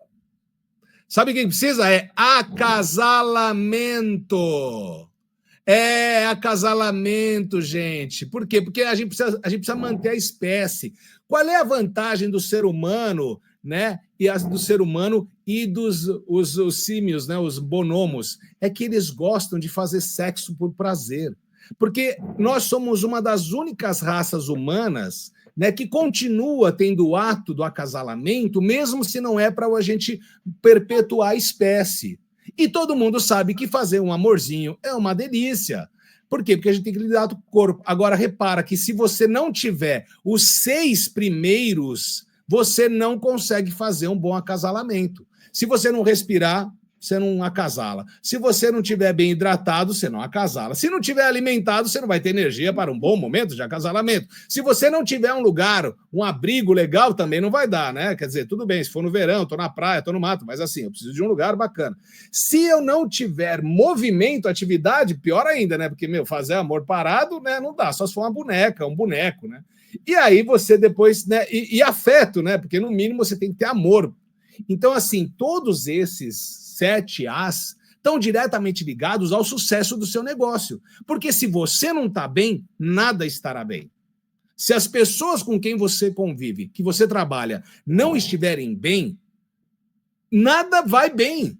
Sabe quem precisa? É acasalamento. É acasalamento, gente. Por quê? Porque a gente precisa manter a espécie. Qual é a vantagem do ser humano, né? Do ser humano e dos os símios, né? Os bonomos? É que eles gostam de fazer sexo por prazer. Porque nós somos uma das únicas raças humanas, né, que continua tendo o ato do acasalamento, mesmo se não é para a gente perpetuar a espécie. E todo mundo sabe que fazer um amorzinho é uma delícia. Por quê? Porque a gente tem que lidar com o corpo. Agora, repara que se você não tiver os 6 primeiros, você não consegue fazer um bom acasalamento. Se você não respirar, você não acasala. Se você não estiver bem hidratado, você não acasala. Se não estiver alimentado, você não vai ter energia para um bom momento de acasalamento. Se você não tiver um lugar, um abrigo legal, também não vai dar, né? Quer dizer, tudo bem, se for no verão, estou na praia, estou no mato, mas assim, eu preciso de um lugar bacana. Se eu não tiver movimento, atividade, pior ainda, né? Porque, fazer amor parado, né? Não dá, só se for uma boneca, um boneco, né? E aí você depois, né? E afeto, né? Porque no mínimo você tem que ter amor. Então, assim, todos esses 7 As estão diretamente ligados ao sucesso do seu negócio. Porque se você não está bem, nada estará bem. Se as pessoas com quem você convive, que você trabalha, não estiverem bem, nada vai bem.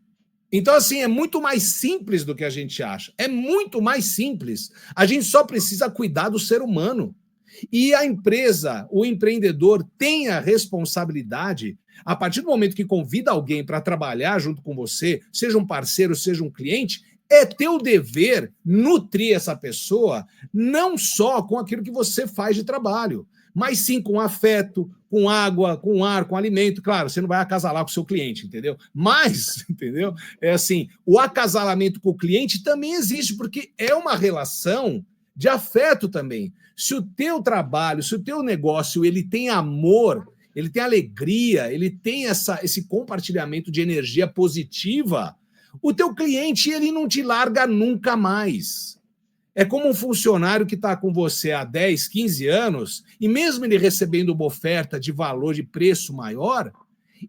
Então, assim, é muito mais simples do que a gente acha. É muito mais simples. A gente só precisa cuidar do ser humano. E a empresa, o empreendedor, tem a responsabilidade, a partir do momento que convida alguém para trabalhar junto com você, seja um parceiro, seja um cliente, é teu dever nutrir essa pessoa, não só com aquilo que você faz de trabalho, mas sim com afeto, com água, com ar, com alimento. Claro, você não vai acasalar com o seu cliente, entendeu? Mas, entendeu? É assim, o acasalamento com o cliente também existe, porque é uma relação de afeto também. Se o teu trabalho, se o teu negócio, ele tem amor, ele tem alegria, ele tem esse compartilhamento de energia positiva, o teu cliente, ele não te larga nunca mais. É como um funcionário que está com você há 10, 15 anos, e mesmo ele recebendo uma oferta de valor, de preço maior,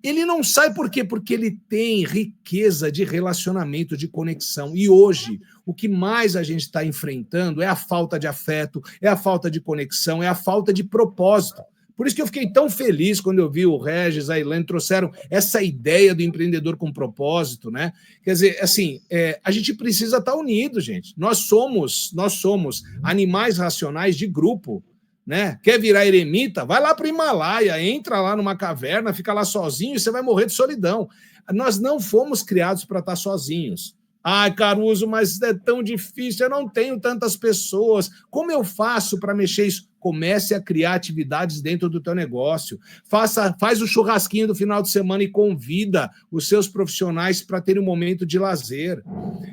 ele não sai por quê? Porque ele tem riqueza de relacionamento, de conexão. E hoje, o que mais a gente está enfrentando é a falta de afeto, é a falta de conexão, é a falta de propósito. Por isso que eu fiquei tão feliz quando eu vi o Regis, a Elaine trouxeram essa ideia do empreendedor com propósito, né? Quer dizer, assim, a gente precisa estar unido, gente. Nós somos animais racionais de grupo, né? Quer virar eremita? Vai lá para o Himalaia, entra lá numa caverna, fica lá sozinho e você vai morrer de solidão. Nós não fomos criados para estar sozinhos. Ai, Caruso, mas é tão difícil, eu não tenho tantas pessoas. Como eu faço para mexer isso? Comece a criar atividades dentro do teu negócio. Faz o churrasquinho do final de semana e convida os seus profissionais para terem um momento de lazer.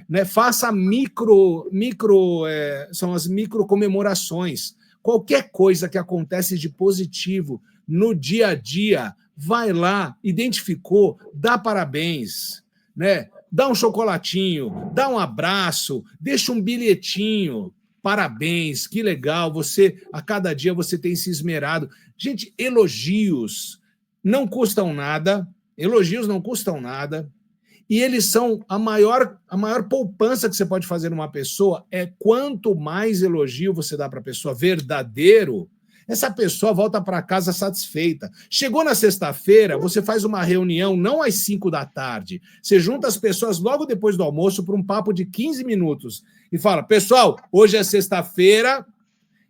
Né? Faça são as micro comemorações. Qualquer coisa que acontece de positivo no dia a dia, vai lá, identificou, dá parabéns, né? Dá um chocolatinho, dá um abraço, deixa um bilhetinho. parabéns, que legal, você, a cada dia você tem se esmerado. Gente, elogios não custam nada, elogios não custam nada, e eles são a maior poupança que você pode fazer numa pessoa é quanto mais elogio você dá para a pessoa verdadeiro, essa pessoa volta para casa satisfeita. Chegou na sexta-feira, você faz uma reunião não às 5 da tarde, você junta as pessoas logo depois do almoço para um papo de 15 minutos e fala, pessoal, hoje é sexta-feira,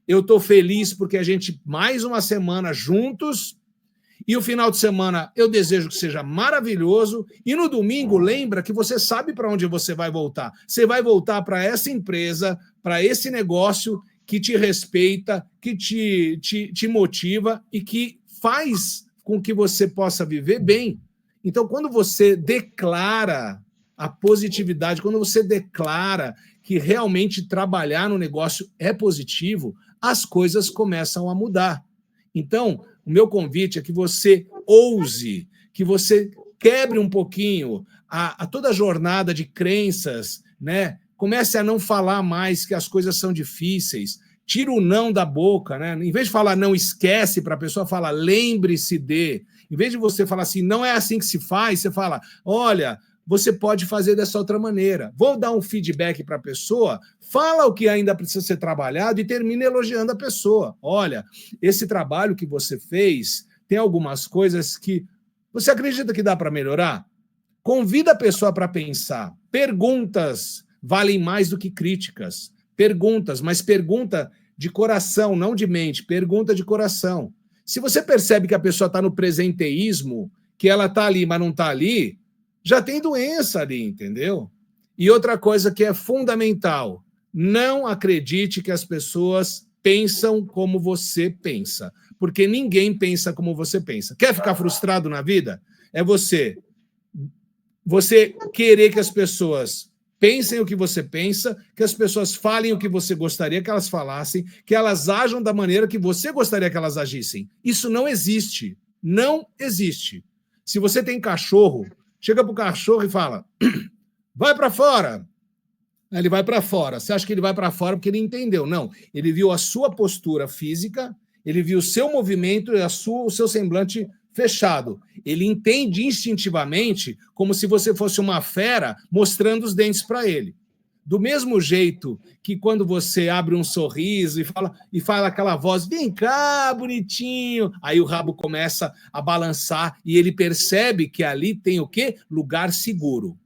eu estou feliz porque a gente mais uma semana juntos, e o final de semana eu desejo que seja maravilhoso. E no domingo, lembra que você sabe para onde você vai voltar. Você vai voltar para essa empresa, para esse negócio que te respeita, que te motiva e que faz com que você possa viver bem. Então, quando você declara a positividade, quando você declara que realmente trabalhar no negócio é positivo, as coisas começam a mudar. Então, o meu convite é que você ouse, que você quebre um pouquinho a toda a jornada de crenças, né? Comece a não falar mais que as coisas são difíceis. Tira o não da boca, né? Em vez de falar não esquece para a pessoa, fala lembre-se de. Em vez de você falar assim, não é assim que se faz, você fala, olha, você pode fazer dessa outra maneira. Vou dar um feedback para a pessoa, fala o que ainda precisa ser trabalhado e termina elogiando a pessoa. Olha, esse trabalho que você fez tem algumas coisas que você acredita que dá para melhorar? Convida a pessoa para pensar. Perguntas valem mais do que críticas. Perguntas, mas pergunta de coração, não de mente. Pergunta de coração. Se você percebe que a pessoa está no presenteísmo, que ela está ali, mas não está ali, já tem doença ali, entendeu? E outra coisa que é fundamental, não acredite que as pessoas pensam como você pensa, porque ninguém pensa como você pensa. Quer ficar frustrado na vida? É você querer que as pessoas pensem o que você pensa, que as pessoas falem o que você gostaria que elas falassem, que elas ajam da maneira que você gostaria que elas agissem. Isso não existe. Não existe. Se você tem cachorro, chega para o cachorro e fala, vai para fora. Ele vai para fora. Você acha que ele vai para fora porque ele entendeu? Não. Ele viu a sua postura física, ele viu o seu movimento e o seu semblante fechado. Ele entende instintivamente como se você fosse uma fera mostrando os dentes para ele. Do mesmo jeito que quando você abre um sorriso e fala aquela voz, vem cá, bonitinho, aí o rabo começa a balançar e ele percebe que ali tem o quê? Lugar seguro.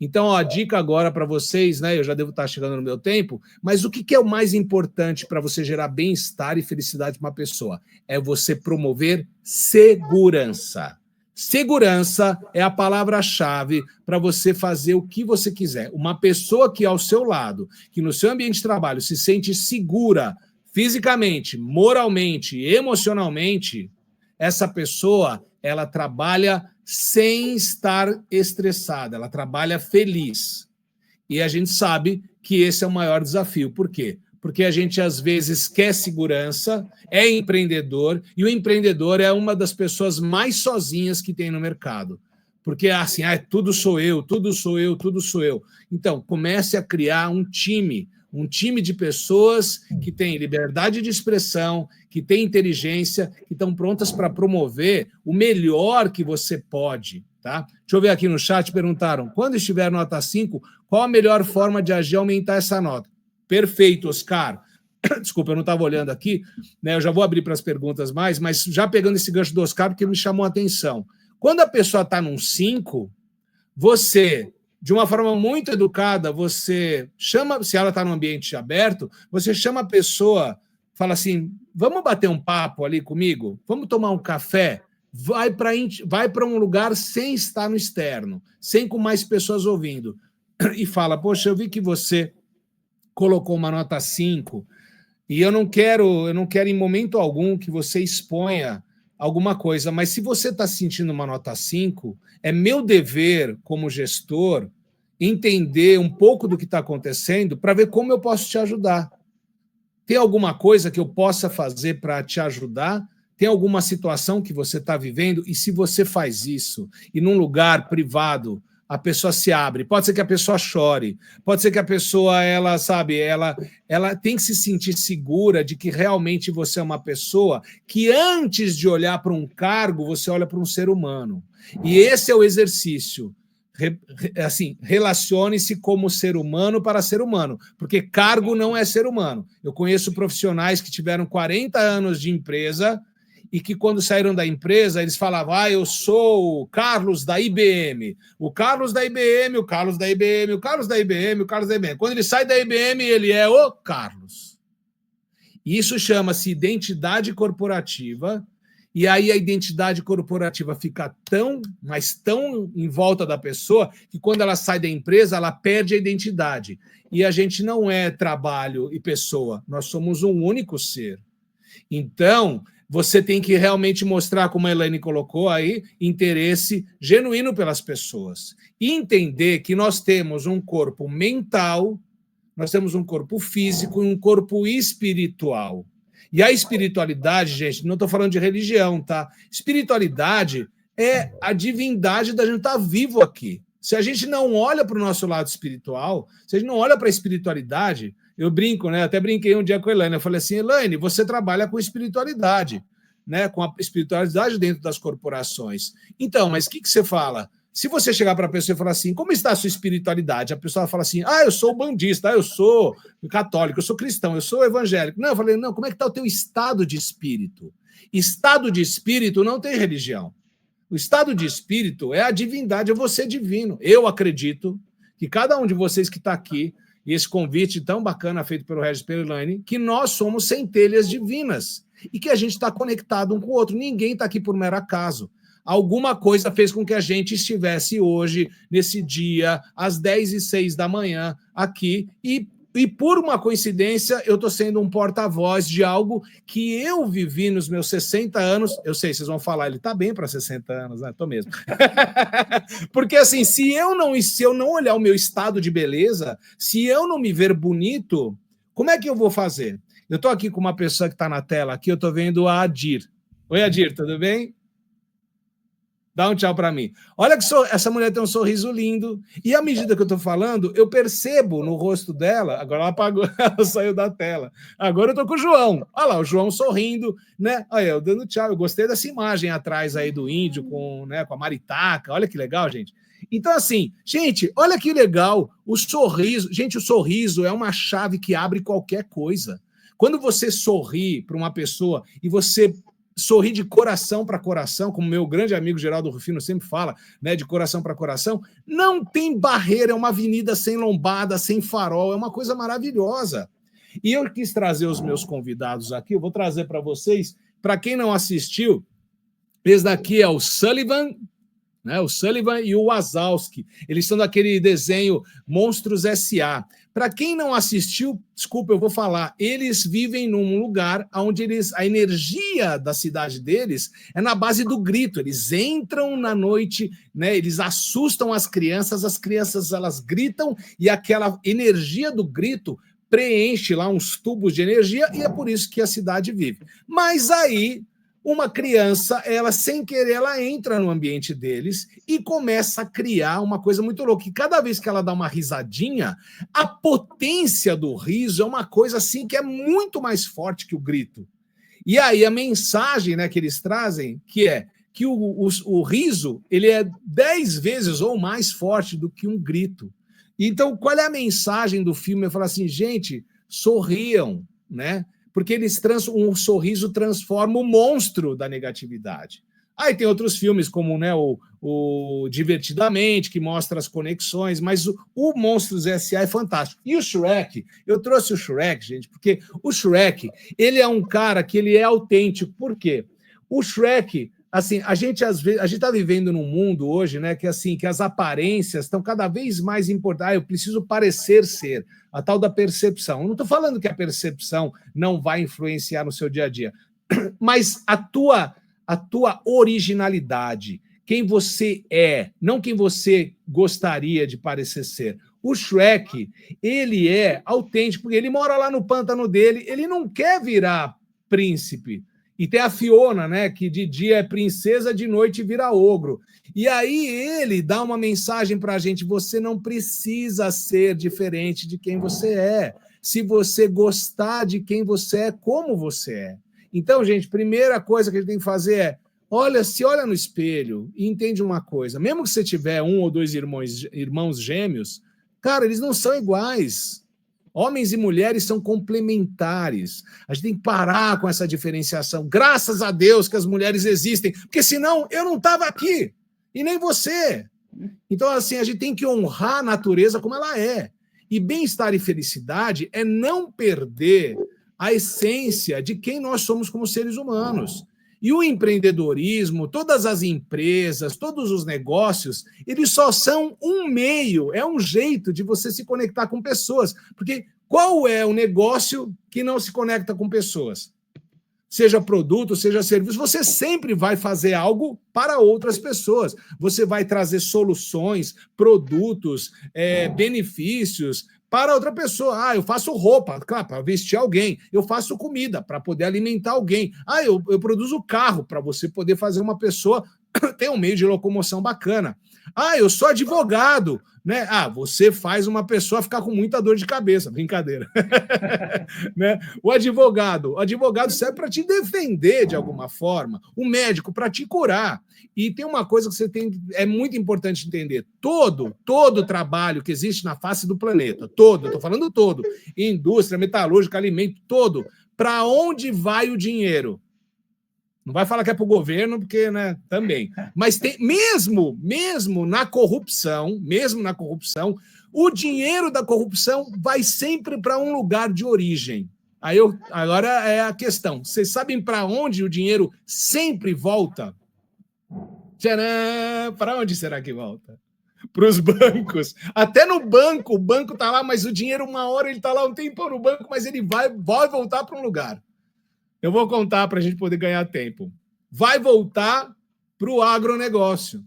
Então, ó, a dica agora para vocês, né? Eu já devo estar chegando no meu tempo, mas o que é o mais importante para você gerar bem-estar e felicidade para uma pessoa? É você promover segurança. Segurança é a palavra-chave para você fazer o que você quiser. Uma pessoa que ao seu lado, que no seu ambiente de trabalho se sente segura fisicamente, moralmente, emocionalmente, essa pessoa, ela trabalha sem estar estressada, ela trabalha feliz. E a gente sabe que esse é o maior desafio. Por quê? Porque a gente, às vezes, quer segurança, é empreendedor, e o empreendedor é uma das pessoas mais sozinhas que tem no mercado. Porque, assim, tudo sou eu, tudo sou eu, tudo sou eu. Então, comece a criar um time de pessoas que têm liberdade de expressão, que têm inteligência, que estão prontas para promover o melhor que você pode. Tá? Deixa eu ver aqui no chat, perguntaram, quando estiver nota 5, qual a melhor forma de agir e aumentar essa nota? Perfeito, Oscar. Desculpa, eu não estava olhando aqui, né? Eu já vou abrir para as perguntas mais, mas já pegando esse gancho do Oscar, porque me chamou a atenção. Quando a pessoa está num 5, você, de uma forma muito educada, você chama, se ela está num ambiente aberto, você chama a pessoa, fala assim, vamos bater um papo ali comigo? Vamos tomar um café? Vai para um lugar sem estar no externo, sem com mais pessoas ouvindo. E fala, poxa, eu vi que você colocou uma nota 5 e eu não quero em momento algum que você exponha alguma coisa, mas se você está sentindo uma nota 5, é meu dever como gestor entender um pouco do que está acontecendo para ver como eu posso te ajudar. Tem alguma coisa que eu possa fazer para te ajudar? Tem alguma situação que você está vivendo? E se você faz isso, e num lugar privado, a pessoa se abre, pode ser que a pessoa chore, pode ser que a pessoa, ela tem que se sentir segura de que realmente você é uma pessoa que antes de olhar para um cargo, você olha para um ser humano. E esse é o exercício. Assim, relacione-se como ser humano para ser humano, porque cargo não é ser humano. Eu conheço profissionais que tiveram 40 anos de empresa e que quando saíram da empresa, eles falavam, eu sou o Carlos da IBM, o Carlos da IBM, o Carlos da IBM, o Carlos da IBM, o Carlos da IBM. Quando ele sai da IBM, ele é o Carlos. Isso chama-se identidade corporativa, e aí a identidade corporativa fica mas tão em volta da pessoa, que quando ela sai da empresa, ela perde a identidade. E a gente não é trabalho e pessoa, nós somos um único ser. Então, você tem que realmente mostrar, como a Elaine colocou aí, interesse genuíno pelas pessoas. E entender que nós temos um corpo mental, nós temos um corpo físico e um corpo espiritual. E a espiritualidade, gente, não estou falando de religião, tá? Espiritualidade é a divindade da gente estar vivo aqui. Se a gente não olha para o nosso lado espiritual, se a gente não olha para a espiritualidade, eu brinco, né? Até brinquei um dia com a Elaine. Eu falei assim, Elaine, você trabalha com espiritualidade, né? Com a espiritualidade dentro das corporações. Então, mas o que você fala? Se você chegar para a pessoa e falar assim, como está a sua espiritualidade? A pessoa fala assim, eu sou bandista, eu sou católico, eu sou cristão, eu sou evangélico. Não, eu falei, não, como é que está o teu estado de espírito? Estado de espírito não tem religião. O estado de espírito é a divindade, é você divino. Eu acredito que cada um de vocês que está aqui, e esse convite tão bacana feito pelo Regis Perlani, que nós somos centelhas divinas e que a gente está conectado um com o outro. Ninguém está aqui por mero acaso. Alguma coisa fez com que a gente estivesse hoje, nesse dia, às 10h06 da manhã, aqui, e por uma coincidência, eu estou sendo um porta-voz de algo que eu vivi nos meus 60 anos. Eu sei, vocês vão falar, ele está bem para 60 anos, né? Estou mesmo. Porque, assim, se eu não olhar o meu estado de beleza, se eu não me ver bonito, como é que eu vou fazer? Eu estou aqui com uma pessoa que está na tela aqui, eu estou vendo a Adir. Oi, Adir, tudo bem? Dá um tchau para mim. Olha que essa mulher tem um sorriso lindo. E à medida que eu estou falando, eu percebo no rosto dela. Agora ela apagou, ela saiu da tela. Agora eu estou com o João. Olha lá, o João sorrindo, né? Olha, eu dando tchau. Eu gostei dessa imagem atrás aí do índio com a maritaca. Olha que legal, gente. Então, assim, gente, olha que legal. O sorriso. Gente, o sorriso é uma chave que abre qualquer coisa. Quando você sorri para uma pessoa e você sorrir de coração para coração, como meu grande amigo Geraldo Rufino sempre fala, né, de coração para coração, não tem barreira, é uma avenida sem lombada, sem farol, é uma coisa maravilhosa. E eu quis trazer os meus convidados aqui, eu vou trazer para vocês, para quem não assistiu, esse daqui é o Sullivan, né, o Sullivan e o Wazowski, eles são daquele desenho Monstros S.A. Para quem não assistiu, desculpa, eu vou falar, eles vivem num lugar onde a energia da cidade deles é na base do grito, eles entram na noite, né, eles assustam as crianças elas gritam e aquela energia do grito preenche lá uns tubos de energia e é por isso que a cidade vive. Mas aí uma criança, ela sem querer, ela entra no ambiente deles e começa a criar uma coisa muito louca. E cada vez que ela dá uma risadinha, a potência do riso é uma coisa assim que é muito mais forte que o grito. E aí a mensagem, né, que eles trazem, que é que o riso ele é 10 vezes ou mais forte do que um grito. Então, qual é a mensagem do filme? Eu falo assim, gente, sorriam, né? Porque um sorriso transforma o monstro da negatividade. Aí tem outros filmes, como, né, o Divertidamente, que mostra as conexões, mas o Monstros S.A. é fantástico. E o Shrek, eu trouxe o Shrek, gente, porque o Shrek, ele é um cara que ele é autêntico. Por quê? O Shrek, assim, a gente está vivendo num mundo hoje, né, que assim, que as aparências estão cada vez mais importantes. Eu preciso parecer ser. A tal da percepção. Eu não estou falando que a percepção não vai influenciar no seu dia a dia, mas a tua originalidade, quem você é, não quem você gostaria de parecer ser. O Shrek, ele é autêntico, porque ele mora lá no pântano dele, ele não quer virar príncipe E tem a Fiona, né, que de dia é princesa, de noite vira ogro. E aí ele dá uma mensagem para a gente: você não precisa ser diferente de quem você é. Se você gostar de quem você é, como você é. Então, gente, primeira coisa que a gente tem que fazer é: se olha no espelho e entende uma coisa. Mesmo que você tiver 1 ou 2 irmãos gêmeos, cara, eles não são iguais. Homens e mulheres são complementares. A gente tem que parar com essa diferenciação. Graças a Deus que as mulheres existem, porque senão eu não estava aqui, e nem você. Então, assim, a gente tem que honrar a natureza como ela é. E bem-estar e felicidade é não perder a essência de quem nós somos como seres humanos. E o empreendedorismo, todas as empresas, todos os negócios, eles só são um meio, é um jeito de você se conectar com pessoas. Porque qual é o negócio que não se conecta com pessoas? Seja produto, seja serviço, você sempre vai fazer algo para outras pessoas. Você vai trazer soluções, produtos, benefícios para outra pessoa. Eu faço roupa, claro, para vestir alguém. Eu faço comida para poder alimentar alguém. Eu produzo carro para você poder fazer uma pessoa ter um meio de locomoção bacana. Eu sou advogado, né? Você faz uma pessoa ficar com muita dor de cabeça. Brincadeira. Né? O advogado serve para te defender de alguma forma. O médico para te curar. E tem uma coisa que é muito importante entender: todo trabalho que existe na face do planeta, estou falando todo, indústria, metalúrgica, alimento, todo, para onde vai o dinheiro? Não vai falar que é para o governo, porque, né, também. Mas tem, mesmo na corrupção, o dinheiro da corrupção vai sempre para um lugar de origem. Agora é a questão: vocês sabem para onde o dinheiro sempre volta? Tcharam! Para onde será que volta? Para os bancos. Até no banco, o banco está lá, mas o dinheiro, uma hora ele está lá um tempão no banco, mas ele vai voltar para um lugar. Eu vou contar para a gente poder ganhar tempo. Vai voltar para o agronegócio.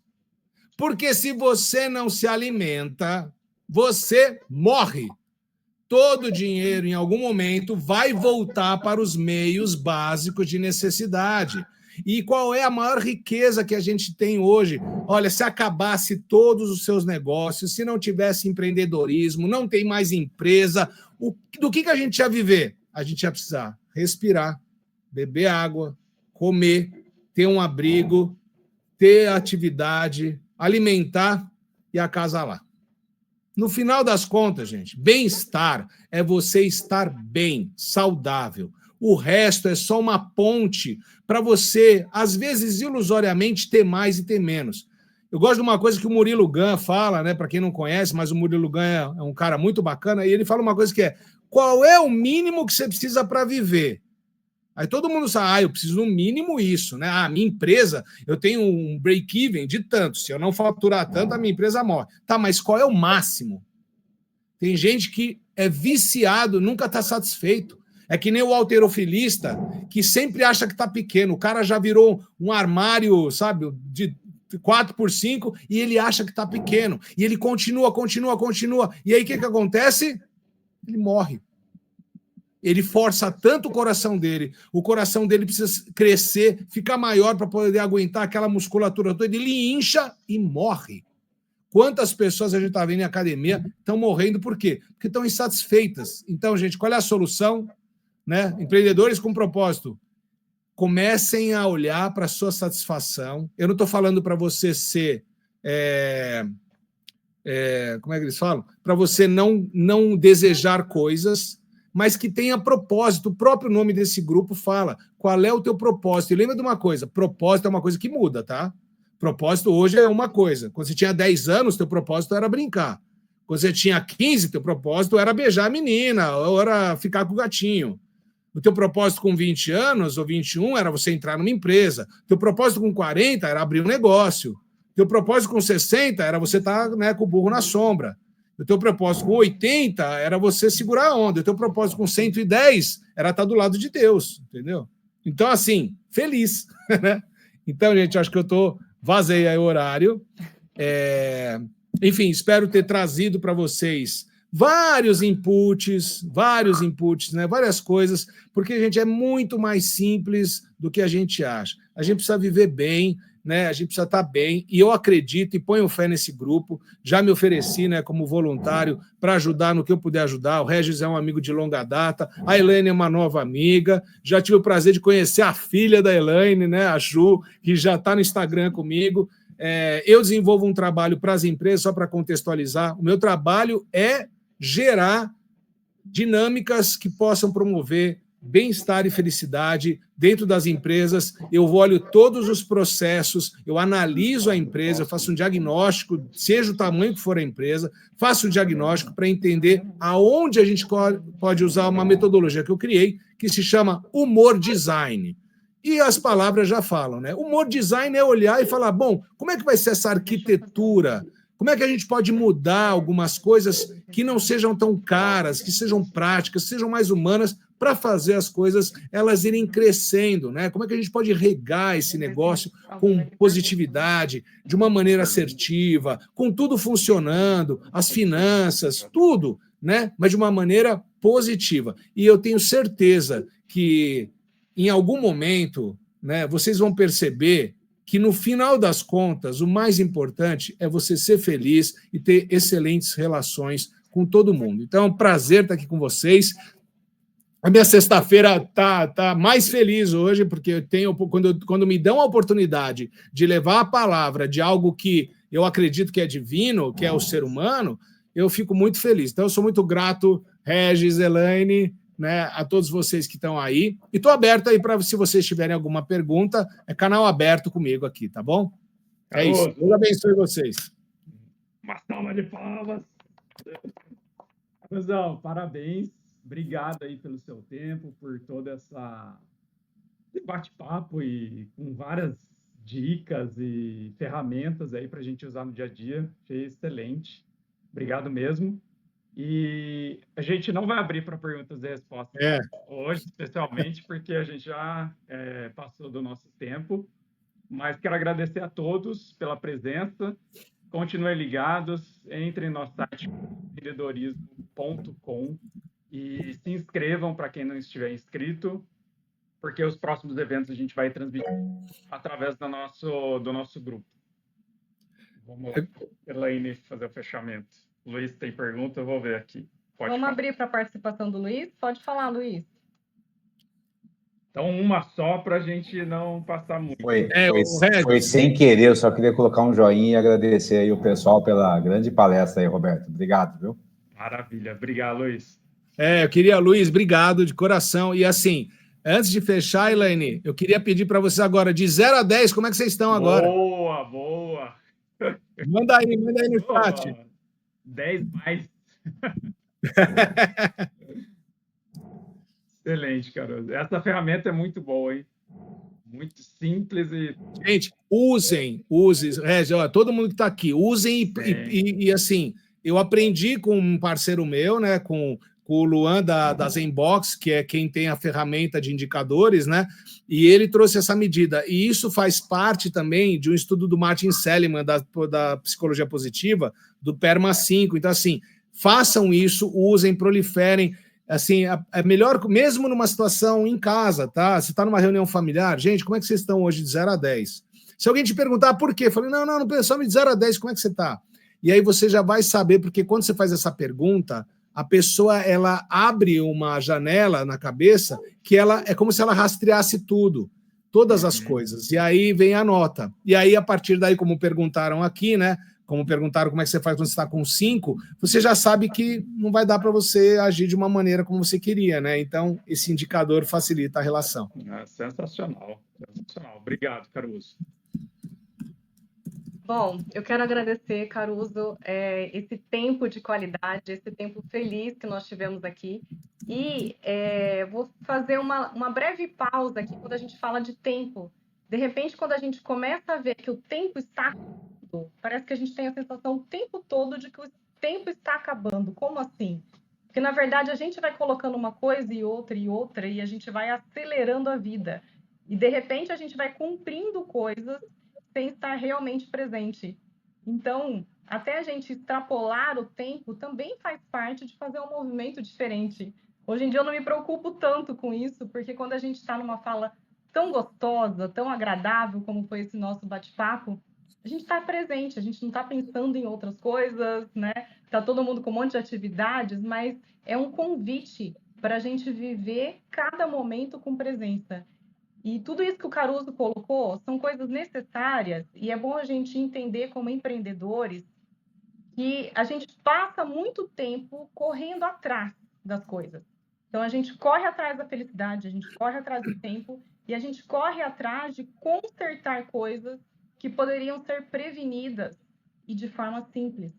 Porque se você não se alimenta, você morre. Todo o dinheiro, em algum momento, vai voltar para os meios básicos de necessidade. E qual é a maior riqueza que a gente tem hoje? Olha, se acabasse todos os seus negócios, se não tivesse empreendedorismo, não tem mais empresa, do que a gente ia viver? A gente ia precisar respirar, beber água, comer, ter um abrigo, ter atividade, alimentar e acasalar. No final das contas, gente, bem-estar é você estar bem, saudável. O resto é só uma ponte para você, às vezes, ilusoriamente, ter mais e ter menos. Eu gosto de uma coisa que o Murilo Gun fala, né? Para quem não conhece, mas o Murilo Gun é um cara muito bacana, e ele fala uma coisa que é: qual é o mínimo que você precisa para viver? Aí todo mundo sabe: eu preciso no mínimo isso, né? Minha empresa, eu tenho um break-even de tanto. Se eu não faturar tanto, a minha empresa morre. Tá, mas qual é o máximo? Tem gente que é viciado, nunca está satisfeito. É que nem o halterofilista, que sempre acha que está pequeno. O cara já virou um armário, sabe, de 4x5, e ele acha que está pequeno. E ele continua. E aí o que acontece? Ele morre. Ele força tanto o coração dele precisa crescer, ficar maior para poder aguentar aquela musculatura toda, ele incha e morre. Quantas pessoas a gente está vendo em academia estão morrendo por quê? Porque estão insatisfeitas. Então, gente, qual é a solução? Né? Empreendedores com propósito, comecem a olhar para a sua satisfação. Eu não estou falando para você ser... como é que eles falam? Para você não desejar coisas, mas que tenha propósito. O próprio nome desse grupo fala qual é o teu propósito. E lembra de uma coisa: propósito é uma coisa que muda, tá? Propósito hoje é uma coisa. Quando você tinha 10 anos, teu propósito era brincar. Quando você tinha 15, teu propósito era beijar a menina, ou era ficar com o gatinho. O teu propósito com 20 anos ou 21 era você entrar numa empresa. O teu propósito com 40 era abrir um negócio. O teu propósito com 60 era você estar, né, com o burro na sombra. O teu propósito com 80 era você segurar a onda. O teu propósito com 110 era estar do lado de Deus, entendeu? Então, assim, feliz, né? Então, gente, acho que vazei aí o horário. Enfim, espero ter trazido para vocês vários inputs, né? Várias coisas, porque, gente, é muito mais simples do que a gente acha. A gente precisa viver bem, né? A gente precisa estar bem, e eu acredito e ponho fé nesse grupo. Já me ofereci, né, como voluntário para ajudar no que eu puder ajudar. O Regis é um amigo de longa data, a Elaine é uma nova amiga. Já tive o prazer de conhecer a filha da Elaine, né, a Ju, que já está no Instagram comigo. Eu desenvolvo um trabalho para as empresas, só para contextualizar. O meu trabalho é gerar dinâmicas que possam promover bem-estar e felicidade dentro das empresas. Eu olho todos os processos, eu analiso a empresa, eu faço um diagnóstico, seja o tamanho que for a empresa, faço um diagnóstico para entender aonde a gente pode usar uma metodologia que eu criei, que se chama humor design. E as palavras já falam, né? Humor design é olhar e falar, bom, como é que vai ser essa arquitetura? Como é que a gente pode mudar algumas coisas que não sejam tão caras, que sejam práticas, que sejam mais humanas, para fazer as coisas elas irem crescendo, né? Como é que a gente pode regar esse negócio com positividade, de uma maneira assertiva, com tudo funcionando, as finanças, tudo, né? Mas de uma maneira positiva. E eu tenho certeza que em algum momento, né, vocês vão perceber que, no final das contas, o mais importante é você ser feliz e ter excelentes relações com todo mundo. Então, é um prazer estar aqui com vocês. A minha sexta-feira tá mais feliz hoje, porque eu tenho, quando me dão a oportunidade de levar a palavra de algo que eu acredito que é divino, que é o ser humano, eu fico muito feliz. Então, eu sou muito grato, Regis, Elaine, né, a todos vocês que estão aí. E estou aberto aí para, se vocês tiverem alguma pergunta, é canal aberto comigo aqui, tá bom? É isso. Deus abençoe vocês. Uma salva de palmas. Caruzão, parabéns. Obrigado aí pelo seu tempo, por todo esse bate-papo e com várias dicas e ferramentas aí para a gente usar no dia a dia. Achei excelente. Obrigado mesmo. E a gente não vai abrir para perguntas e respostas hoje, especialmente porque a gente já passou do nosso tempo. Mas quero agradecer a todos pela presença. Continuem ligados, entrem no nosso site empreendedorismo.com e se inscrevam para quem não estiver inscrito, porque os próximos eventos a gente vai transmitir através do nosso grupo. Vamos, Elaine, fazer o fechamento. Luiz tem pergunta, eu vou ver aqui. Vamos abrir para a participação do Luiz? Pode falar, Luiz. Então, uma só para a gente não passar muito. Foi sem querer, eu só queria colocar um joinha e agradecer aí o pessoal pela grande palestra aí, Roberto. Obrigado, viu? Maravilha. Obrigado, Luiz. Eu queria, Luiz, obrigado de coração. E assim, antes de fechar, Elaine, eu queria pedir para vocês agora, de 0 a 10, como é que vocês estão agora? Boa! Manda aí no chat. 10 mais. Excelente, Caruso. Essa ferramenta é muito boa, hein? Muito simples e... Gente, usem, todo mundo que está aqui, usem e assim, eu aprendi com um parceiro meu, né, com o Luan da Zenbox, que é quem tem a ferramenta de indicadores, né, e ele trouxe essa medida. E isso faz parte também de um estudo do Martin Seligman, da psicologia positiva, do PERMA 5. Então, assim, façam isso, usem, proliferem. Assim, é melhor, mesmo numa situação em casa, tá? Você está numa reunião familiar, gente, como é que vocês estão hoje de 0 a 10? Se alguém te perguntar por quê, eu falei, não, pessoal, de 0 a 10, como é que você está? E aí você já vai saber, porque quando você faz essa pergunta, a pessoa, ela abre uma janela na cabeça que ela é como se ela rastreasse tudo, todas as coisas, e aí vem a nota. E aí, a partir daí, como perguntaram aqui, né? Como perguntaram como é que você faz quando você está com 5, você já sabe que não vai dar para você agir de uma maneira como você queria, né? Então, esse indicador facilita a relação. Sensacional. Obrigado, Caruso. Bom, eu quero agradecer, Caruso, esse tempo de qualidade, esse tempo feliz que nós tivemos aqui. E vou fazer uma breve pausa aqui quando a gente fala de tempo. De repente, quando a gente começa a ver que o tempo está... Parece que a gente tem a sensação o tempo todo de que o tempo está acabando. Como assim? Porque, na verdade, a gente vai colocando uma coisa e outra, e a gente vai acelerando a vida. E, de repente, a gente vai cumprindo coisas sem estar realmente presente. Então, até a gente extrapolar o tempo, também faz parte de fazer um movimento diferente. Hoje em dia eu não me preocupo tanto com isso, porque quando a gente está numa fala tão gostosa, tão agradável como foi esse nosso bate-papo, a gente está presente, a gente não está pensando em outras coisas, né? Está todo mundo com um monte de atividades, mas é um convite para a gente viver cada momento com presença. E tudo isso que o Caruso colocou são coisas necessárias, e é bom a gente entender como empreendedores que a gente passa muito tempo correndo atrás das coisas. Então, a gente corre atrás da felicidade, a gente corre atrás do tempo, e a gente corre atrás de consertar coisas que poderiam ser prevenidas e de forma simples.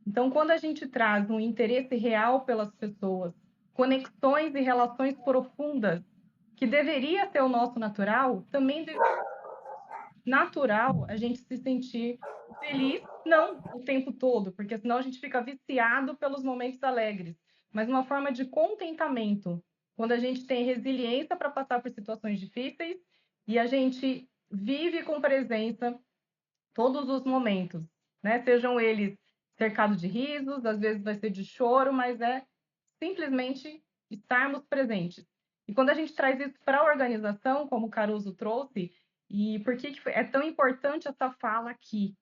Então, quando a gente traz um interesse real pelas pessoas, conexões e relações profundas, que deveria ser o nosso natural, também deveria ser natural a gente se sentir feliz, não o tempo todo, porque senão a gente fica viciado pelos momentos alegres, mas uma forma de contentamento, quando a gente tem resiliência para passar por situações difíceis e a gente vive com presença todos os momentos, né? Sejam eles cercados de risos, às vezes vai ser de choro, mas é simplesmente estarmos presentes. E quando a gente traz isso para a organização, como o Caruso trouxe, e por que é tão importante essa fala aqui?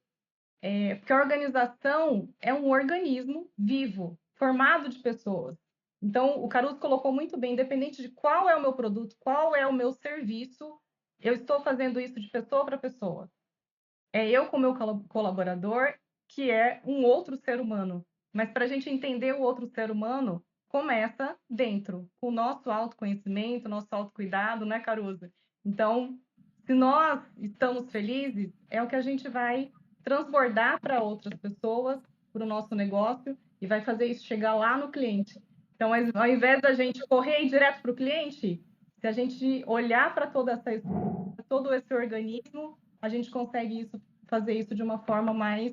Porque a organização é um organismo vivo, formado de pessoas. Então, o Caruso colocou muito bem, independente de qual é o meu produto, qual é o meu serviço, eu estou fazendo isso de pessoa para pessoa. É eu com o meu colaborador, que é um outro ser humano. Mas para a gente entender o outro ser humano, começa dentro, com o nosso autoconhecimento, nosso autocuidado, né, Caruso? Então, se nós estamos felizes, é o que a gente vai transbordar para outras pessoas, para o nosso negócio, e vai fazer isso chegar lá no cliente. Então, ao invés da gente correr direto para o cliente, se a gente olhar para todo esse organismo, a gente consegue fazer isso de uma forma mais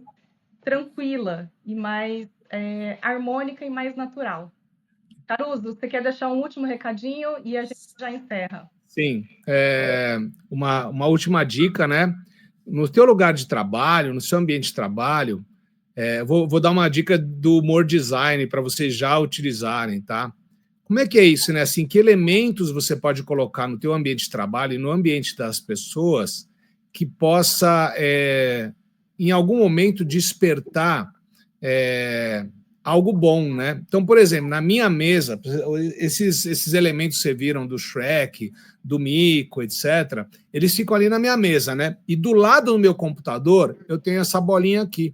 tranquila e mais harmônica e mais natural. Caruso, você quer deixar um último recadinho e a gente já encerra? Sim, uma última dica, né? No teu lugar de trabalho, no seu ambiente de trabalho, vou dar uma dica do humor design para vocês já utilizarem, tá? Como é que é isso, né? Assim, que elementos você pode colocar no teu ambiente de trabalho e no ambiente das pessoas que possa, em algum momento, despertar algo bom, né? Então, por exemplo, na minha mesa, esses elementos que você viram do Shrek, do Mico, etc., eles ficam ali na minha mesa, né? E do lado do meu computador, eu tenho essa bolinha aqui,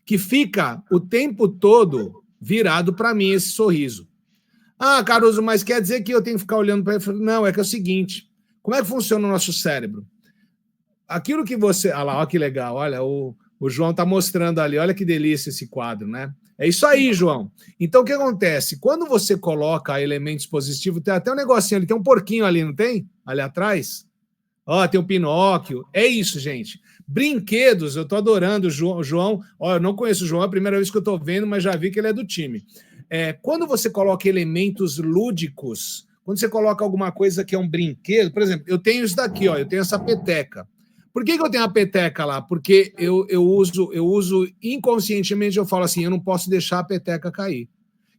que fica o tempo todo virado para mim, esse sorriso. Ah, Caruso, mas quer dizer que eu tenho que ficar olhando para ele? Não, é que é o seguinte, como é que funciona o nosso cérebro? Aquilo que você... Olha lá, olha que legal, olha, o João está mostrando ali, olha que delícia esse quadro, né? É isso aí, João. Então, o que acontece? Quando você coloca elementos positivos, tem até um negocinho ali, tem um porquinho ali, não tem? Ali atrás. Ó, tem o Pinóquio. É isso, gente. Brinquedos, eu tô adorando o João. Ó, eu não conheço o João, é a primeira vez que eu tô vendo, mas já vi que ele é do time. Quando você coloca elementos lúdicos, quando você coloca alguma coisa que é um brinquedo, por exemplo, eu tenho isso daqui, ó, eu tenho essa peteca. Por que eu tenho a peteca lá? Porque eu uso inconscientemente, eu falo assim, eu não posso deixar a peteca cair.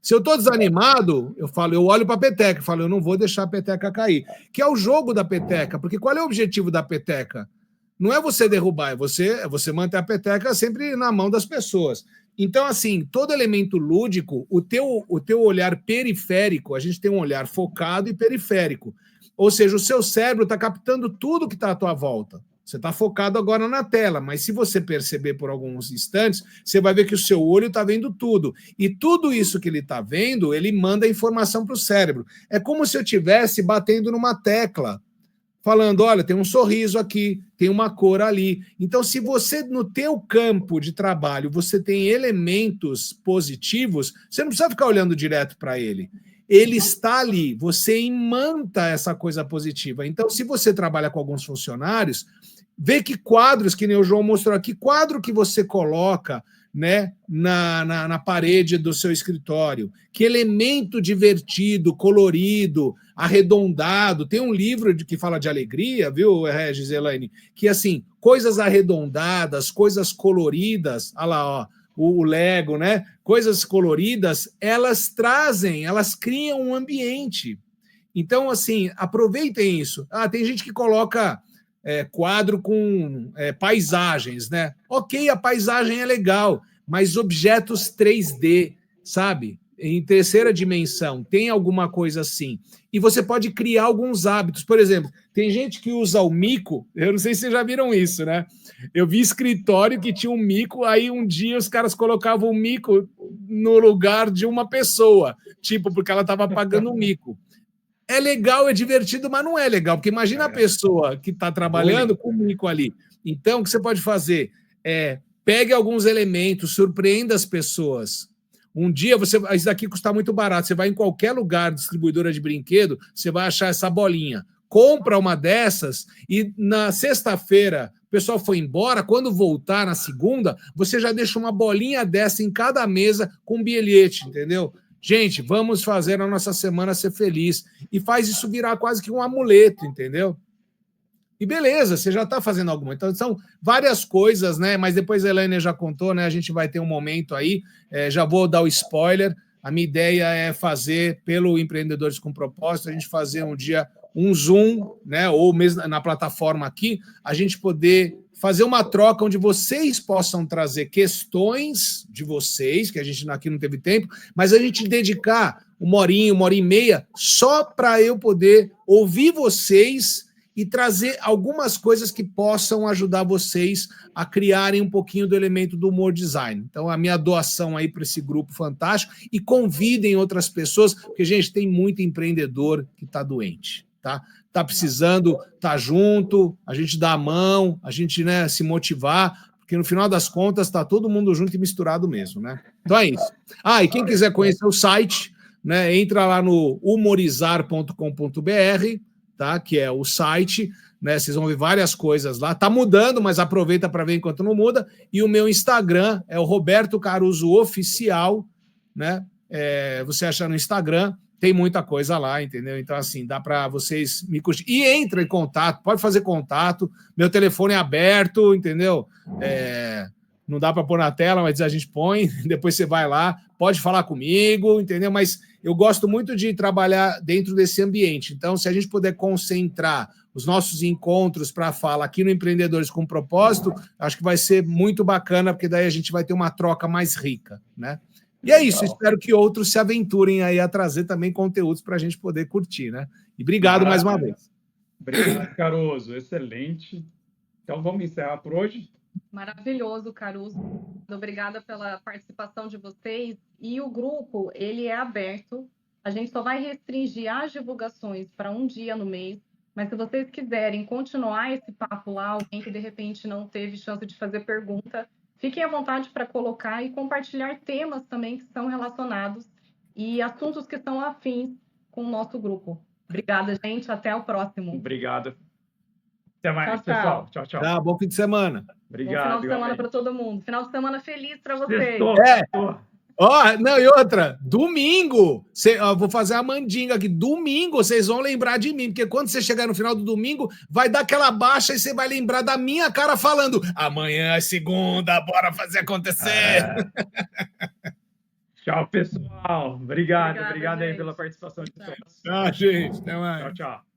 Se eu estou desanimado, eu olho para a peteca e falo, eu não vou deixar a peteca cair. Que é o jogo da peteca, porque qual é o objetivo da peteca? Não é você derrubar, é você manter a peteca sempre na mão das pessoas. Então, assim, todo elemento lúdico, o teu olhar periférico, a gente tem um olhar focado e periférico. Ou seja, o seu cérebro está captando tudo que está à tua volta. Você está focado agora na tela, mas se você perceber por alguns instantes, você vai ver que o seu olho está vendo tudo. E tudo isso que ele está vendo, ele manda informação para o cérebro. É como se eu estivesse batendo numa tecla, falando, olha, tem um sorriso aqui, tem uma cor ali. Então, se você, no teu campo de trabalho, você tem elementos positivos, você não precisa ficar olhando direto para ele. Ele está ali, você imanta essa coisa positiva. Então, se você trabalha com alguns funcionários, vê que quadros, que nem o João mostrou aqui, quadro que você coloca né, na parede do seu escritório? Que elemento divertido, colorido, arredondado? Tem um livro que fala de alegria, viu, Regis, Elaine? Que, assim, coisas arredondadas, coisas coloridas, olha lá, ó, o Lego, né? Coisas coloridas, elas criam um ambiente. Então, assim, aproveitem isso. Tem gente que coloca quadro com paisagens, né? Ok, a paisagem é legal, mas objetos 3D, sabe? Em terceira dimensão, tem alguma coisa assim. E você pode criar alguns hábitos. Por exemplo, tem gente que usa o mico, eu não sei se vocês já viram isso, né? Eu vi escritório que tinha um mico, aí um dia os caras colocavam o mico no lugar de uma pessoa, tipo, porque ela estava pagando o mico. É legal, é divertido, mas não é legal, porque imagina a pessoa que está trabalhando com o mico ali. Então, o que você pode fazer? Pegue alguns elementos, surpreenda as pessoas. Um dia, isso daqui custa muito barato, você vai em qualquer lugar, distribuidora de brinquedo, você vai achar essa bolinha. Compra uma dessas e na sexta-feira o pessoal foi embora, quando voltar na segunda, você já deixa uma bolinha dessa em cada mesa com um bilhete, entendeu? Gente, vamos fazer a nossa semana ser feliz. E faz isso virar quase que um amuleto, entendeu? E beleza, você já está fazendo alguma. Então, são várias coisas, né? Mas depois a Elaine já contou, né? A gente vai ter um momento aí, já vou dar o spoiler. A minha ideia é fazer, pelo Empreendedores com Propósito, a gente fazer um dia um Zoom, né? Ou mesmo na plataforma aqui, a gente poder fazer uma troca onde vocês possam trazer questões de vocês, que a gente aqui não teve tempo, mas a gente dedicar uma hora e meia, só para eu poder ouvir vocês e trazer algumas coisas que possam ajudar vocês a criarem um pouquinho do elemento do humor design. Então, a minha doação aí para esse grupo fantástico, e convidem outras pessoas, porque, gente, tem muito empreendedor que está doente, tá? Está precisando estar junto, a gente dá a mão, a gente, né, se motivar, porque no final das contas está todo mundo junto e misturado mesmo, né? Então é isso. E quem quiser conhecer o site, né, entra lá no humorizar.com.br, tá? Que é o site, né? Vocês vão ver várias coisas lá. Tá mudando, mas aproveita para ver enquanto não muda. E o meu Instagram é o Roberto Caruso Oficial, né? Você acha no Instagram. Tem muita coisa lá, entendeu? Então, assim, dá para vocês me curtir. E entra em contato, pode fazer contato. Meu telefone é aberto, entendeu? Não dá para pôr na tela, mas a gente põe. Depois você vai lá, pode falar comigo, entendeu? Mas eu gosto muito de trabalhar dentro desse ambiente. Então, se a gente puder concentrar os nossos encontros para fala aqui no Empreendedores com Propósito, acho que vai ser muito bacana, porque daí a gente vai ter uma troca mais rica, né? E é isso, espero que outros se aventurem aí a trazer também conteúdos para a gente poder curtir, né? E obrigado mais uma vez. Obrigado, Caruso, excelente. Então vamos encerrar por hoje? Maravilhoso, Caruso. Obrigada pela participação de vocês. E o grupo, ele é aberto. A gente só vai restringir as divulgações para um dia no mês. Mas se vocês quiserem continuar esse papo lá, alguém que de repente não teve chance de fazer pergunta, fiquem à vontade para colocar e compartilhar temas também que são relacionados e assuntos que são afins com o nosso grupo. Obrigada, gente. Até o próximo. Obrigado. Até mais, tchau, pessoal. Tchau, tchau. Tá, bom fim de semana. Obrigado. Bom final de semana para todo mundo. Final de semana feliz para vocês. Sextou. Não, e outra, domingo, vou fazer a mandinga aqui, domingo vocês vão lembrar de mim, porque quando você chegar no final do domingo, vai dar aquela baixa e você vai lembrar da minha cara falando, amanhã é segunda, bora fazer acontecer. Tchau, pessoal. Obrigado aí pela participação de todos. Tchau, gente. Até mais. Tchau, tchau.